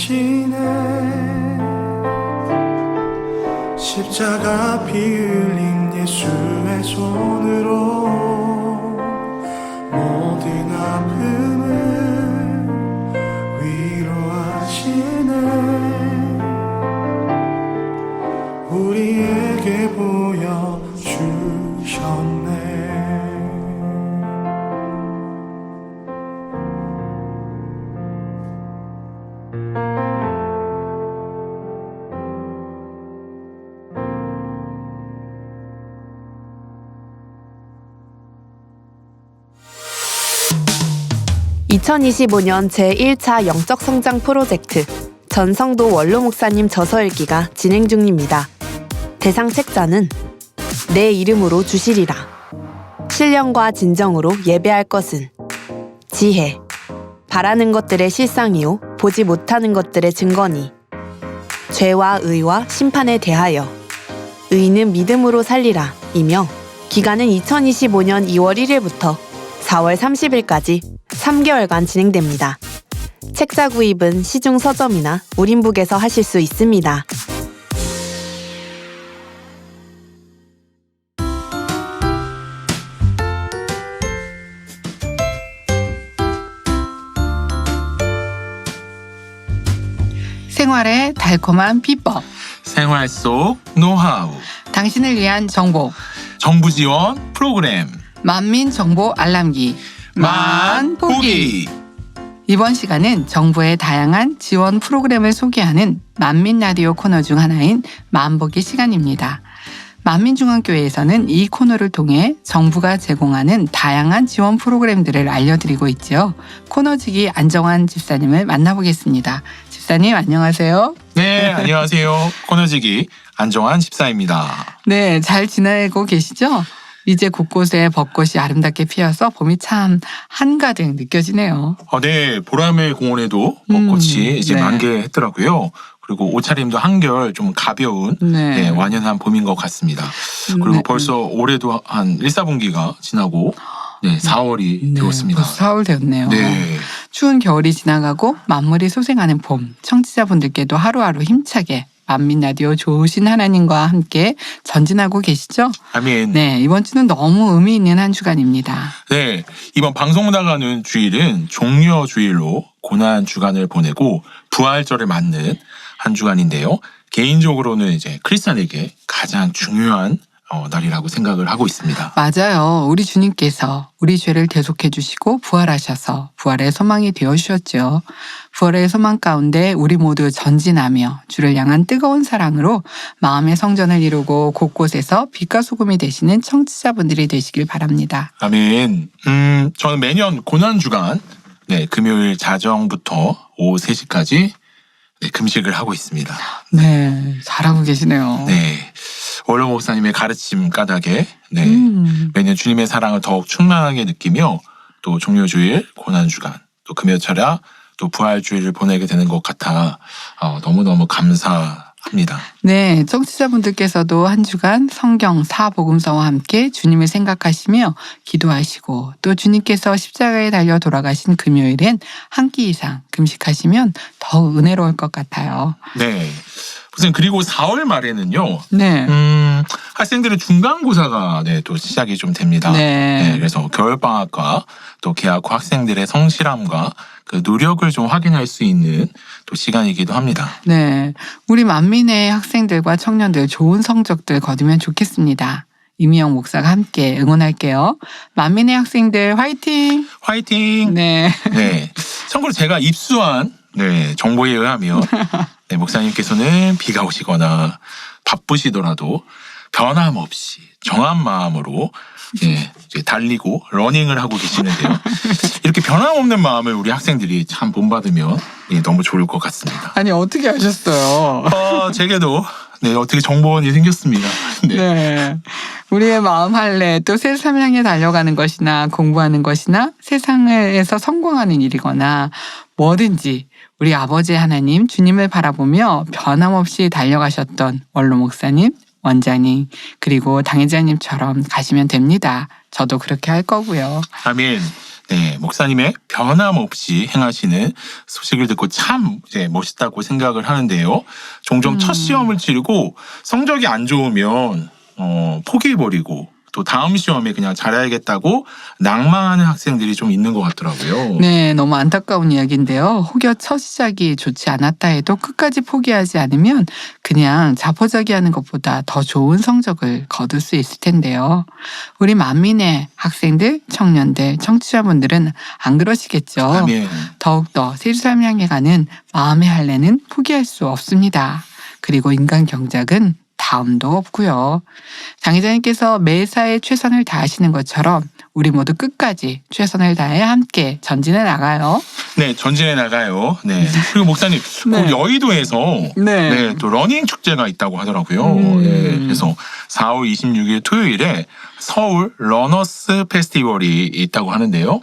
Speaker 4: 위로하시네. 십자가 피 흘린 예수의 손으로 모든 아픔을 위로하시네. 우리에게 보여주셨네.
Speaker 5: (2025년) 제1차 영적 성장 프로젝트 전성도 원로 목사님 저서 읽기가 진행 중입니다. 대상 책자는 내 이름으로 주시리라, 신령과 진정으로 예배할 것은, 지혜, 바라는 것들의 실상이요 보지 못하는 것들의 증거니, 죄와 의와 심판에 대하여, 의는 믿음으로 살리라 이며, 기간은 2025년 2월 1일부터 4월 30일까지 3개월간 진행됩니다. 책자 구입은 시중 서점이나 우린북에서 하실 수 있습니다.
Speaker 1: 생활의 달콤한 비법,
Speaker 6: 생활 속 노하우,
Speaker 1: 당신을 위한 정보,
Speaker 6: 정부 지원 프로그램,
Speaker 1: 만민 정보 알람기, 만보기. 이번 시간은 정부의 다양한 지원 프로그램을 소개하는 만민 라디오 코너 중 하나인 만보기 시간입니다. 만민중앙교회에서는 이 코너를 통해 정부가 제공하는 다양한 지원 프로그램들을 알려드리고 있죠. 코너지기 안정환 집사님을 만나보겠습니다. 집사님 안녕하세요.
Speaker 6: 네, 안녕하세요. 코너지기 안정환 집사입니다.
Speaker 1: 네, 잘 지내고 계시죠? 이제 곳곳에 벚꽃이 아름답게 피어서 봄이 참 한가득 느껴지네요.
Speaker 6: 네, 보라매 공원에도 벚꽃이 이제
Speaker 1: 네.
Speaker 6: 만개했더라고요. 그리고 옷차림도 한결 좀 가벼운
Speaker 1: 네.
Speaker 6: 완연한 봄인 것 같습니다. 그리고
Speaker 1: 네.
Speaker 6: 벌써 올해도 한 1, 4분기가 지나고 4월이 되었습니다.
Speaker 1: 벌써 4월 되었네요.
Speaker 6: 네.
Speaker 1: 추운 겨울이 지나가고 만물이 소생하는 봄, 청취자분들께도 하루하루 힘차게 만민 라디오 좋으신 하나님과 함께 전진하고 계시죠?
Speaker 6: 아멘.
Speaker 1: 네, 이번 주는 너무 의미 있는 한 주간입니다.
Speaker 6: 네, 이번 방송 나가는 주일은 종려 주일로 고난 주간을 보내고 부활절을 맞는 한 주간인데요. 개인적으로는 이제 크리스찬에게 가장 중요한 날이라고 생각을 하고 있습니다.
Speaker 1: 맞아요. 우리 주님께서 우리 죄를 대속해 주시고 부활하셔서 부활의 소망이 되어 주셨죠. 부활의 소망 가운데 우리 모두 전진하며 주를 향한 뜨거운 사랑으로 마음의 성전을 이루고 곳곳에서 빛과 소금이 되시는 청취자분들이 되시길 바랍니다.
Speaker 6: 아멘. 저는 매년 고난주간 금요일 자정부터 오후 3시까지 금식을 하고 있습니다.
Speaker 1: 네, 잘하고 계시네요.
Speaker 6: 네. 원로 목사님의 가르침 까닭에 매년 주님의 사랑을 더욱 충만하게 느끼며 또 종료주일, 고난주간, 또 금요철야, 또 부활주일을 보내게 되는 것 같아 너무너무 감사합니다.
Speaker 1: 네, 청취자분들께서도 한 주간 성경 사복음서와 함께 주님을 생각하시며 기도하시고 또 주님께서 십자가에 달려 돌아가신 금요일엔 한 끼 이상 금식하시면 더욱 은혜로울 것 같아요.
Speaker 6: 네. 선생님, 그리고 4월 말에는요.
Speaker 1: 네.
Speaker 6: 학생들의 중간고사가 또 시작이 좀 됩니다.
Speaker 1: 네.
Speaker 6: 그래서 겨울방학과 또 개학 후 학생들의 성실함과 그 노력을 좀 확인할 수 있는 또 시간이기도 합니다.
Speaker 1: 네. 우리 만민의 학생들과 청년들 좋은 성적들 거두면 좋겠습니다. 이미영 목사가 함께 응원할게요. 만민의 학생들 화이팅!
Speaker 6: 화이팅!
Speaker 1: 네.
Speaker 6: 네. 참고로 제가 입수한 정보에 의하면 목사님께서는 비가 오시거나 바쁘시더라도 변함없이 정한 마음으로 이제 달리고 러닝을 하고 계시는데요. 이렇게 변함없는 마음을 우리 학생들이 참 본받으면 너무 좋을 것 같습니다.
Speaker 1: 아니 어떻게 하셨어요?
Speaker 6: 제게도 어떻게 정보원이 생겼습니다.
Speaker 1: 네. 우리의 마음 할래 또 세상을 향해 달려가는 것이나 공부하는 것이나 세상에서 성공하는 일이거나 뭐든지 우리 아버지 하나님 주님을 바라보며 변함없이 달려가셨던 원로 목사님, 원장님 그리고 당회장님처럼 가시면 됩니다. 저도 그렇게 할 거고요.
Speaker 6: 아멘. 네, 목사님의 변함없이 행하시는 소식을 듣고 참 멋있다고 생각을 하는데요. 종종 첫 시험을 치르고 성적이 안 좋으면 포기해버리고 또 다음 시험에 그냥 잘해야겠다고 낭망하는 학생들이 좀 있는 것 같더라고요.
Speaker 1: 네, 너무 안타까운 이야기인데요. 혹여 첫 시작이 좋지 않았다 해도 끝까지 포기하지 않으면 그냥 자포자기하는 것보다 더 좋은 성적을 거둘 수 있을 텐데요. 우리 만민의 학생들, 청년들, 청취자분들은 안 그러시겠죠.
Speaker 6: 아멘.
Speaker 1: 더욱더 세주사람 향해 가는 마음의 할례는 포기할 수 없습니다. 그리고 인간 경작은 다음도 없고요. 장의자님께서 매사에 최선을 다하시는 것처럼 우리 모두 끝까지 최선을 다해 함께 전진해 나가요.
Speaker 6: 네, 전진해 나가요. 네. 그리고 목사님,
Speaker 1: 네.
Speaker 6: 그 여의도에서
Speaker 1: 네.
Speaker 6: 또 러닝 축제가 있다고 하더라고요. 네, 그래서 4월 26일 토요일에 서울 러너스 페스티벌이 있다고 하는데요.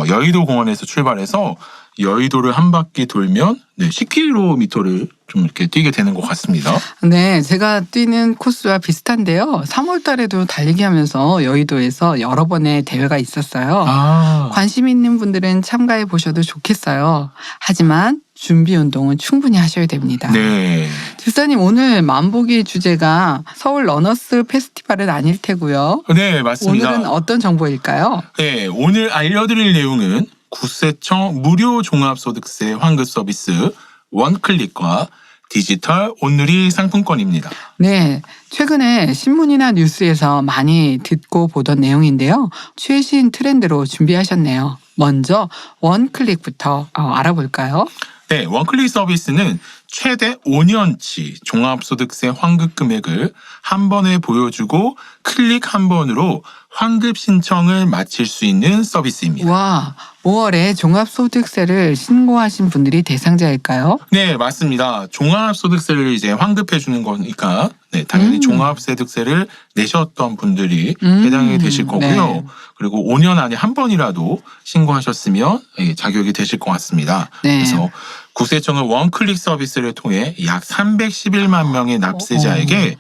Speaker 6: 여의도 공원에서 출발해서 여의도를 한 바퀴 돌면 10km를 좀 이렇게 뛰게 되는 것 같습니다.
Speaker 1: 네, 제가 뛰는 코스와 비슷한데요. 3월 달에도 달리기 하면서 여의도에서 여러 번의 대회가 있었어요. 관심 있는 분들은 참가해 보셔도 좋겠어요. 하지만 준비 운동은 충분히 하셔야 됩니다.
Speaker 6: 네.
Speaker 1: 집사님, 오늘 만보기 주제가 서울 러너스 페스티벌은 아닐 테고요.
Speaker 6: 네, 맞습니다.
Speaker 1: 오늘은 어떤 정보일까요?
Speaker 6: 네, 오늘 알려드릴 내용은 국세청 무료 종합소득세 환급 서비스 원클릭과 디지털 온누리 상품권입니다.
Speaker 1: 네, 최근에 신문이나 뉴스에서 많이 듣고 보던 내용인데요. 최신 트렌드로 준비하셨네요. 먼저 원클릭부터 알아볼까요?
Speaker 6: 네, 원클릭 서비스는 최대 5년치 종합소득세 환급 금액을 한 번에 보여주고 클릭 한 번으로 환급 신청을 마칠 수 있는 서비스입니다.
Speaker 1: 와, 5월에 종합소득세를 신고하신 분들이 대상자일까요?
Speaker 6: 네, 맞습니다. 종합소득세를 이제 환급해 주는 거니까 당연히 종합소득세를 내셨던 분들이 해당이 되실 거고요.
Speaker 1: 네.
Speaker 6: 그리고 5년 안에 한 번이라도 신고하셨으면 자격이 되실 것 같습니다.
Speaker 1: 네.
Speaker 6: 그래서 국세청은 원클릭 서비스를 통해 약 311만 명의 납세자에게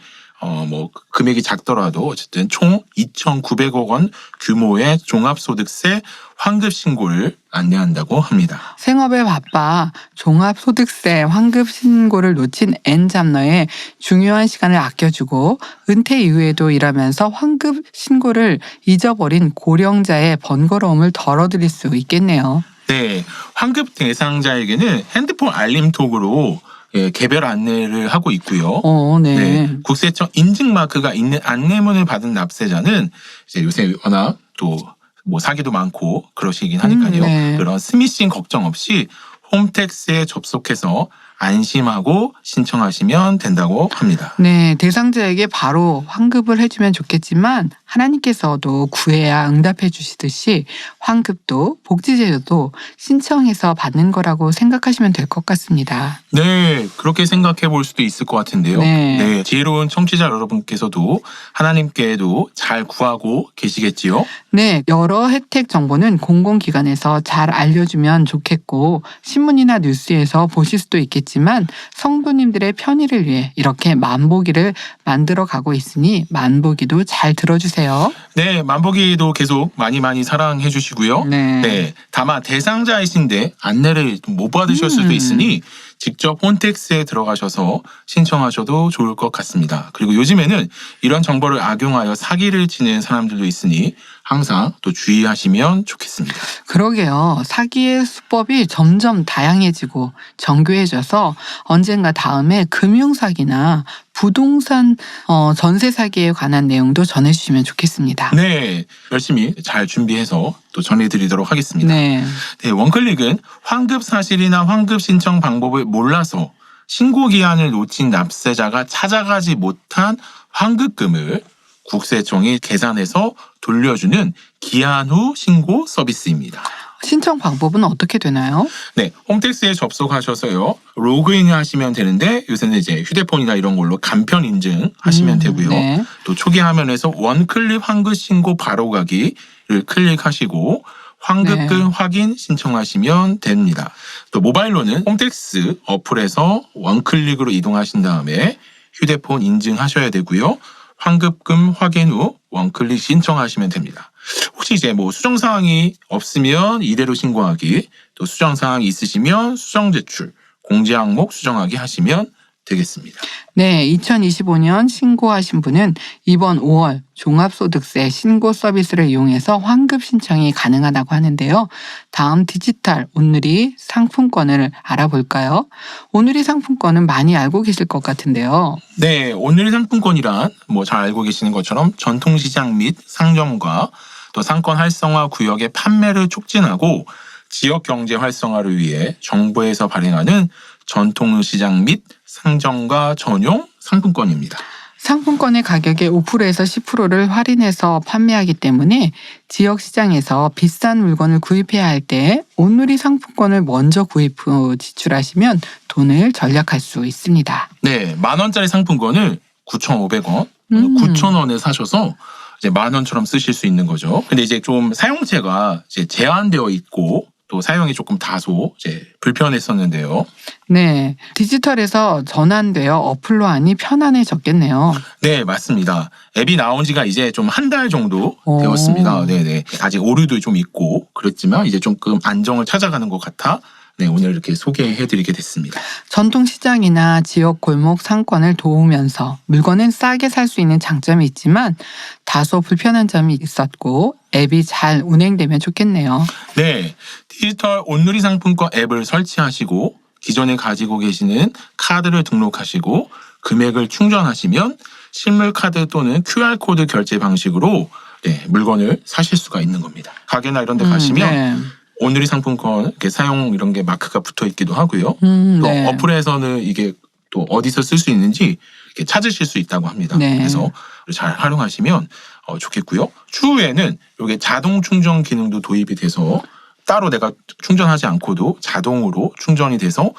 Speaker 6: 금액이 작더라도 어쨌든 총 2,900억 원 규모의 종합소득세 환급 신고를 안내한다고 합니다.
Speaker 1: 생업에 바빠 종합소득세 환급 신고를 놓친 N잡러의 중요한 시간을 아껴주고 은퇴 이후에도 일하면서 환급 신고를 잊어버린 고령자의 번거로움을 덜어드릴 수 있겠네요.
Speaker 6: 네, 환급 대상자에게는 핸드폰 알림톡으로 개별 안내를 하고 있고요.
Speaker 1: 네.
Speaker 6: 국세청 인증 마크가 있는 안내문을 받은 납세자는 이제 요새 워낙 또 사기도 많고 그러시긴 하니까요.
Speaker 1: 네.
Speaker 6: 그런 스미싱 걱정 없이 홈택스에 접속해서 안심하고 신청하시면 된다고 합니다.
Speaker 1: 네, 대상자에게 바로 환급을 해주면 좋겠지만 하나님께서도 구해야 응답해 주시듯이 환급도 복지제도도 신청해서 받는 거라고 생각하시면 될 것 같습니다.
Speaker 6: 네, 그렇게 생각해 볼 수도 있을 것 같은데요.
Speaker 1: 네.
Speaker 6: 지혜로운 청취자 여러분께서도 하나님께도 잘 구하고 계시겠지요?
Speaker 1: 네, 여러 혜택 정보는 공공기관에서 잘 알려주면 좋겠고 신문이나 뉴스에서 보실 수도 있겠지만 성도님들의 편의를 위해 이렇게 만보기를 만들어 가고 있으니 만보기도 잘 들어주세요.
Speaker 6: 네, 만보기도 계속 많이 사랑해 주시고요.
Speaker 1: 네.
Speaker 6: 다만 대상자이신데 안내를 못 받으실 수도 있으니 직접 홈택스에 들어가셔서 신청하셔도 좋을 것 같습니다. 그리고 요즘에는 이런 정보를 악용하여 사기를 치는 사람들도 있으니 항상 또 주의하시면 좋겠습니다.
Speaker 1: 그러게요. 사기의 수법이 점점 다양해지고 정교해져서 언젠가 다음에 금융사기나 부동산 전세 사기에 관한 내용도 전해주시면 좋겠습니다.
Speaker 6: 네, 열심히 잘 준비해서 또 전해드리도록 하겠습니다.
Speaker 1: 네.
Speaker 6: 네, 원클릭은 환급 사실이나 환급 신청 방법을 몰라서 신고 기한을 놓친 납세자가 찾아가지 못한 환급금을 국세청이 계산해서 돌려주는 기한 후 신고 서비스입니다.
Speaker 1: 신청 방법은 어떻게 되나요?
Speaker 6: 네, 홈택스에 접속하셔서요. 로그인 하시면 되는데 요새는 이제 휴대폰이나 이런 걸로 간편 인증하시면 되고요.
Speaker 1: 네.
Speaker 6: 또 초기 화면에서 원클릭 환급 신고 바로 가기를 클릭하시고 환급금
Speaker 1: 네.
Speaker 6: 확인 신청하시면 됩니다. 또 모바일로는 홈택스 어플에서 원클릭으로 이동하신 다음에 휴대폰 인증하셔야 되고요. 환급금 확인 후 원클릭 신청하시면 됩니다. 혹시 이제 뭐 수정 사항이 없으면 이대로 신고하기, 또 수정 사항이 있으시면 수정 제출, 공제 항목 수정하기 하시면 되겠습니다.
Speaker 1: 네, 2025년 신고하신 분은 이번 5월 종합소득세 신고 서비스를 이용해서 환급 신청이 가능하다고 하는데요. 다음 디지털 온누리 상품권을 알아볼까요? 온누리 상품권은 많이 알고 계실 것 같은데요.
Speaker 6: 네, 오늘 상품권이란 뭐 잘 알고 계시는 것처럼 전통시장 및 상점과 또 상권 활성화 구역의 판매를 촉진하고 지역 경제 활성화를 위해 정부에서 발행하는 전통시장 및 상점과 전용 상품권입니다.
Speaker 1: 상품권의 가격의 5%에서 10%를 할인해서 판매하기 때문에 지역 시장에서 비싼 물건을 구입해야 할 때 온누리 상품권을 먼저 구입 후 지출하시면 돈을 절약할 수 있습니다.
Speaker 6: 네, 10,000원짜리 상품권을 9,500원, 9,000원에 사셔서 이제 10,000원처럼 쓰실 수 있는 거죠. 근데 이제 좀 사용체가 이제 제한되어 있고 또 사용이 조금 다소 이제 불편했었는데요.
Speaker 1: 네, 디지털에서 전환되어 어플로 하니 편안해졌겠네요.
Speaker 6: 네, 맞습니다. 앱이 나온 지가 이제 좀 한 달 정도
Speaker 1: 오.
Speaker 6: 되었습니다. 네네. 아직 오류도 좀 있고 그랬지만 이제 조금 안정을 찾아가는 것 같아 네, 오늘 이렇게 소개해드리게 됐습니다.
Speaker 1: 전통시장이나 지역 골목 상권을 도우면서 물건은 싸게 살 수 있는 장점이 있지만 다소 불편한 점이 있었고 앱이 잘 운행되면 좋겠네요.
Speaker 6: 네, 디지털 온누리 상품권 앱을 설치하시고 기존에 가지고 계시는 카드를 등록하시고 금액을 충전하시면 실물 카드 또는 QR코드 결제 방식으로 네, 물건을 사실 수가 있는 겁니다. 가게나 이런 데 가시면
Speaker 1: 네.
Speaker 6: 온누리 상품권 이렇게 사용 이런 게 마크가 붙어 있기도 하고요. 또
Speaker 1: 네.
Speaker 6: 어플에서는 이게 또 어디서 쓸 수 있는지 이렇게 찾으실 수 있다고 합니다.
Speaker 1: 네.
Speaker 6: 그래서 잘 활용하시면 좋겠고요. 추후에는 이게 자동 충전 기능도 도입이 돼서 따로 내가 충전하지 않고도 자동으로 충전이 돼서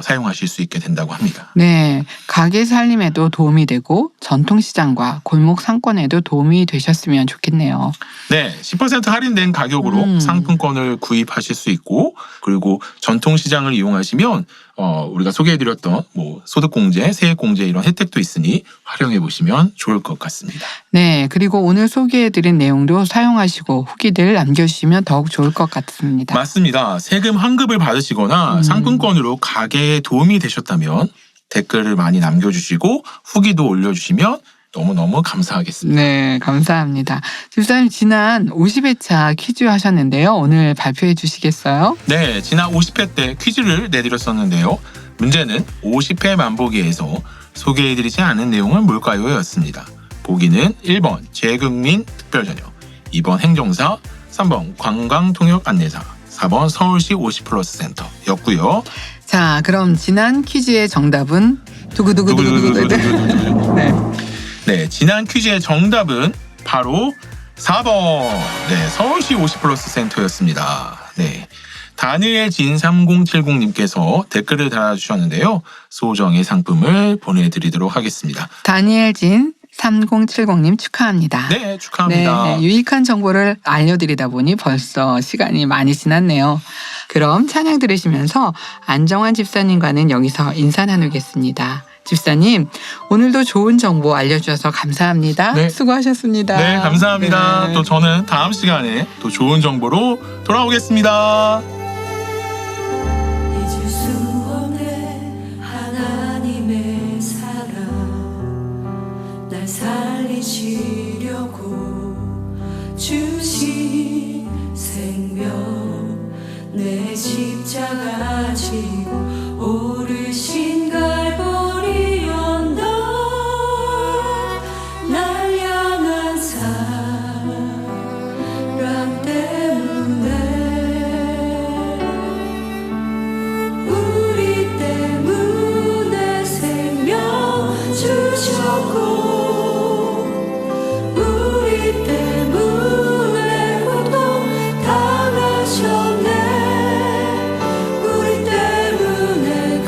Speaker 6: 사용하실 수 있게 된다고 합니다.
Speaker 1: 네, 가게 살림에도 도움이 되고 전통시장과 골목 상권에도 도움이 되셨으면 좋겠네요.
Speaker 6: 네, 10% 할인된 가격으로 상품권을 구입하실 수 있고 그리고 전통시장을 이용하시면 우리가 소개해드렸던 뭐 소득공제, 세액공제 이런 혜택도 있으니 활용해 보시면 좋을 것 같습니다.
Speaker 1: 네, 그리고 오늘 소개해드린 내용도 사용하시고 후기들 남겨주시면 더욱 좋을 것 같습니다.
Speaker 6: 맞습니다. 세금 환급을 받으시거나 상품권으로 가게에 도움이 되셨다면 댓글을 많이 남겨주시고 후기도 올려주시면 너무너무 감사하겠습니다.
Speaker 1: 네, 감사합니다. 집사님 지난 50회차 퀴즈 하셨는데요. 오늘 발표해 주시겠어요?
Speaker 6: 네, 지난 50회 때 퀴즈를 내드렸었는데요. 문제는 50회 만보기에서 소개해드리지 않은 내용은 뭘까요? 였습니다. 보기는 1번 재국민 특별전형, 2번 행정사, 3번 관광통역안내사, 4번 서울시 50플러스 센터였고요.
Speaker 1: 자, 그럼 지난 퀴즈의 정답은 두구두구두구두구. 네.
Speaker 6: 네, 지난 퀴즈의 정답은 바로 4번 네, 서울시 50플러스 센터였습니다. 네, 다니엘 진 3070님께서 댓글을 달아주셨는데요. 소정의 상품을 보내드리도록 하겠습니다.
Speaker 1: 다니엘 진 3070님 축하합니다.
Speaker 6: 네, 축하합니다.
Speaker 1: 네, 유익한 정보를 알려드리다 보니 벌써 시간이 많이 지났네요. 그럼 찬양 들으시면서 안정환 집사님과는 여기서 인사 나누겠습니다. 집사님, 오늘도 좋은 정보 알려주셔서 감사합니다.
Speaker 6: 네.
Speaker 1: 수고하셨습니다.
Speaker 6: 네, 감사합니다.
Speaker 1: 네.
Speaker 6: 또 저는 다음 시간에 또 좋은 정보로 돌아오겠습니다.
Speaker 7: 잊을 수 없는 하나님의 사랑 날 살리시려고 주신 생명 내 십자가 지고 오르신 갈보리 언덕 날 향한 사랑 때문에 우리 때문에 생명 주셨고 우리 때문에 고통 당하셨네 우리 때문에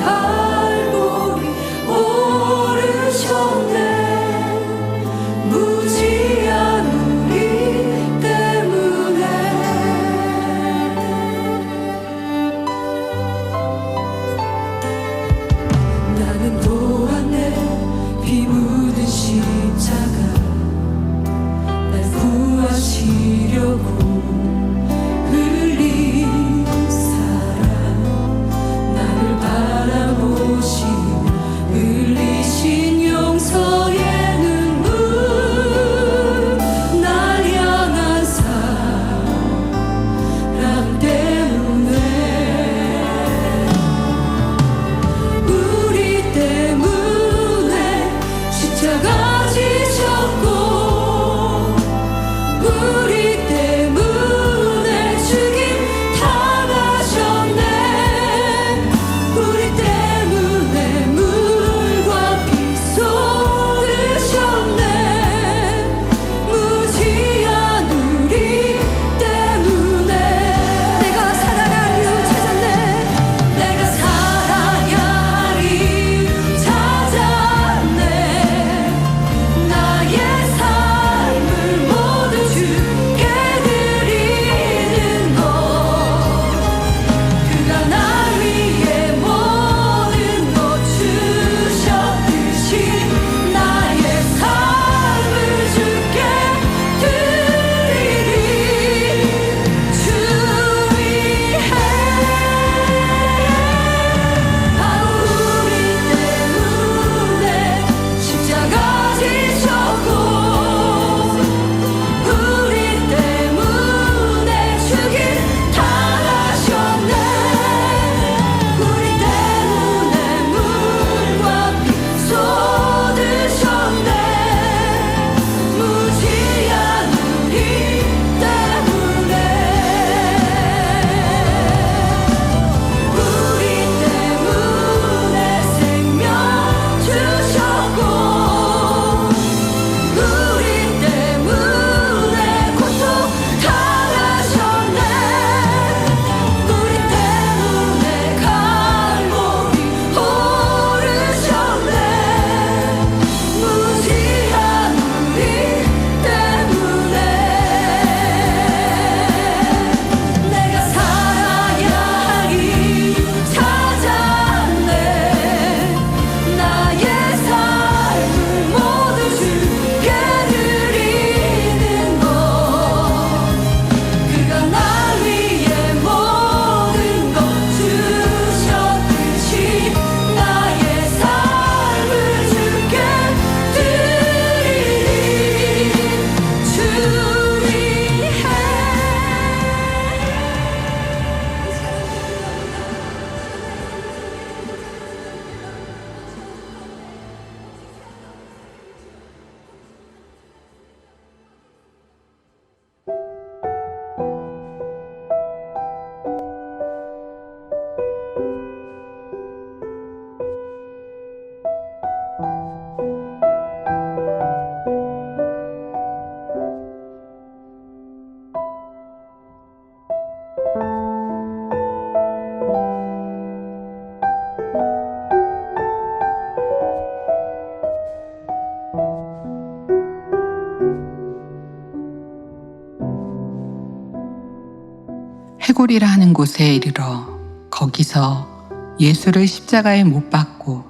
Speaker 1: 골고리라 하는 곳에 이르러 거기서 예수를 십자가에 못 박고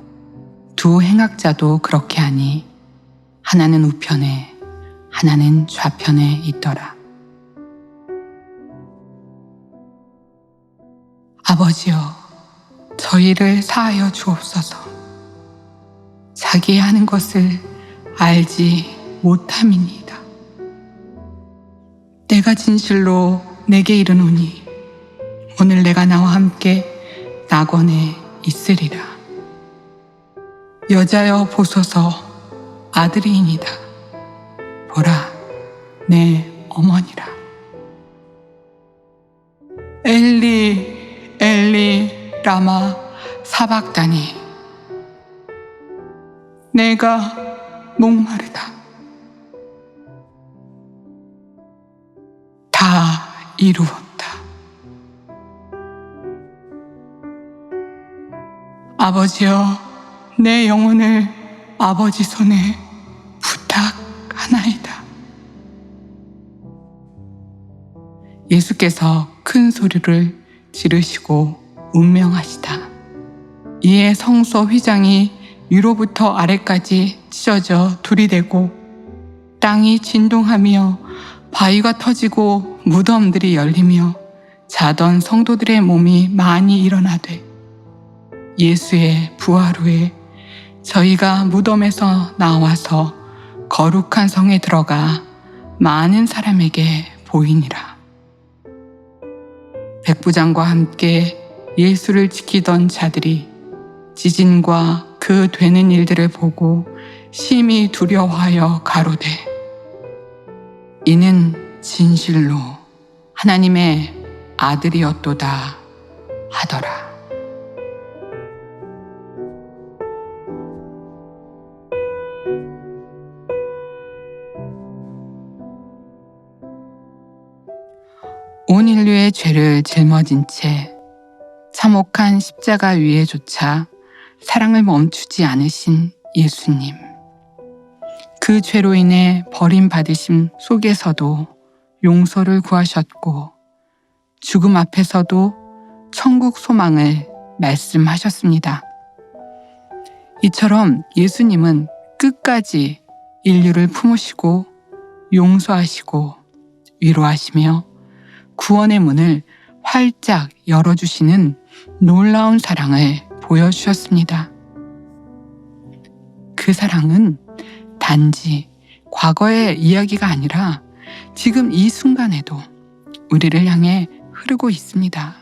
Speaker 1: 두 행악자도 그렇게 하니 하나는 우편에 하나는 좌편에 있더라. 아버지여, 저희를 사하여 주옵소서. 자기 하는 것을 알지 못함이니이다. 내가 진실로 내게 이르노니 오늘 내가 나와 함께 낙원에 있으리라. 여자여 보소서, 아들이이니다. 보라, 내 어머니라. 엘리 엘리 라마 사박다니. 내가 목마르다. 다 이루었다. 아버지여, 내 영혼을 아버지 손에 부탁하나이다. 예수께서 큰 소리를 지르시고 운명하시다. 이에 성소 휘장이 위로부터 아래까지 찢어져 둘이 되고 땅이 진동하며 바위가 터지고 무덤들이 열리며 자던 성도들의 몸이 많이 일어나되 예수의 부활 후에 저희가 무덤에서 나와서 거룩한 성에 들어가 많은 사람에게 보이니라. 백부장과 함께 예수를 지키던 자들이 지진과 그 되는 일들을 보고 심히 두려워하여 가로되 이는 진실로 하나님의 아들이었도다 하더라. 온 인류의 죄를 짊어진 채 참혹한 십자가 위에조차 사랑을 멈추지 않으신 예수님. 그 죄로 인해 버림받으심 속에서도 용서를 구하셨고 죽음 앞에서도 천국 소망을 말씀하셨습니다. 이처럼 예수님은 끝까지 인류를 품으시고 용서하시고 위로하시며 구원의 문을 활짝 열어주시는 놀라운 사랑을 보여주셨습니다. 그 사랑은 단지 과거의 이야기가 아니라 지금 이 순간에도 우리를 향해 흐르고 있습니다.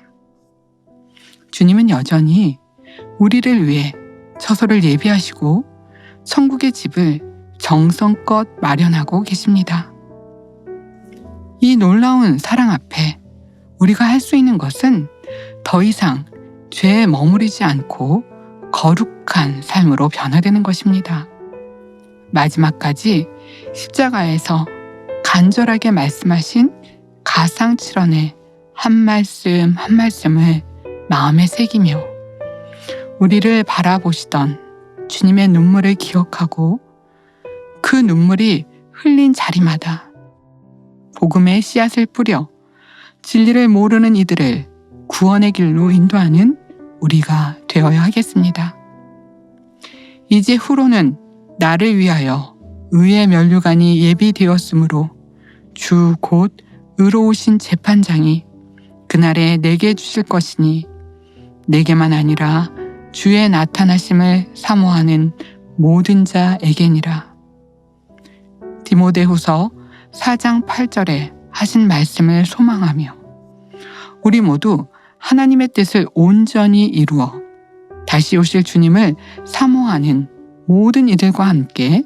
Speaker 1: 주님은 여전히 우리를 위해 처소를 예비하시고 천국의 집을 정성껏 마련하고 계십니다. 이 놀라운 사랑 앞에 우리가 할 수 있는 것은 더 이상 죄에 머무르지 않고 거룩한 삶으로 변화되는 것입니다. 마지막까지 십자가에서 간절하게 말씀하신 가상칠언의 한 말씀 한 말씀을 마음에 새기며 우리를 바라보시던 주님의 눈물을 기억하고 그 눈물이 흘린 자리마다 복음의 씨앗을 뿌려 진리를 모르는 이들을 구원의 길로 인도하는 우리가 되어야 하겠습니다. 이제 후로는 나를 위하여 의의 면류관이 예비되었으므로 주 곧 의로우신 재판장이 그날에 내게 주실 것이니 내게만 아니라 주의 나타나심을 사모하는 모든 자에게니라. 디모데후서 4장 8절에 하신 말씀을 소망하며 우리 모두 하나님의 뜻을 온전히 이루어 다시 오실 주님을 사모하는 모든 이들과 함께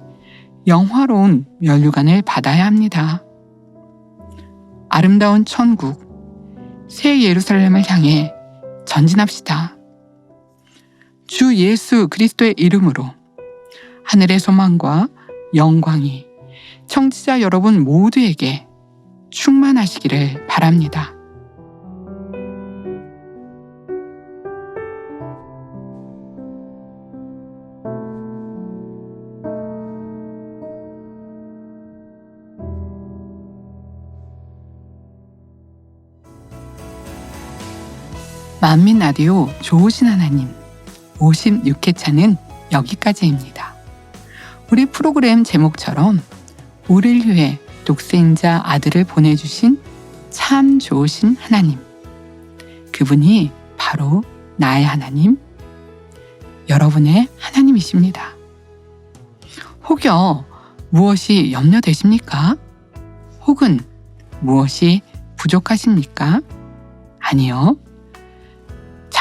Speaker 1: 영화로운 면류관을 받아야 합니다. 아름다운 천국, 새 예루살렘을 향해 전진합시다. 주 예수 그리스도의 이름으로 하늘의 소망과 영광이 청취자 여러분 모두에게 충만하시기를 바랍니다. 만민 라디오 좋으신 하나님 56회차는 여기까지입니다. 우리 프로그램 제목처럼 우리를 위해 독생자 아들을 보내주신 참 좋으신 하나님, 그분이 바로 나의 하나님, 여러분의 하나님이십니다. 혹여 무엇이 염려되십니까? 혹은 무엇이 부족하십니까? 아니요.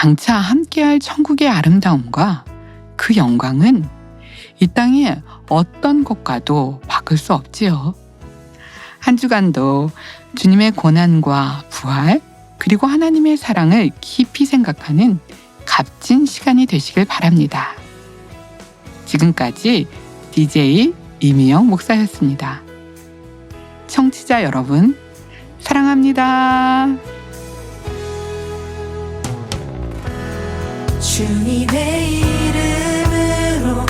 Speaker 1: 장차 함께할 천국의 아름다움과 그 영광은 이 땅의 어떤 것과도 바꿀 수 없지요. 한 주간도 주님의 고난과 부활, 그리고 하나님의 사랑을 깊이 생각하는 값진 시간이 되시길 바랍니다. 지금까지 DJ 이미영 목사였습니다. 청취자 여러분, 사랑합니다.
Speaker 7: 주님의 이름으로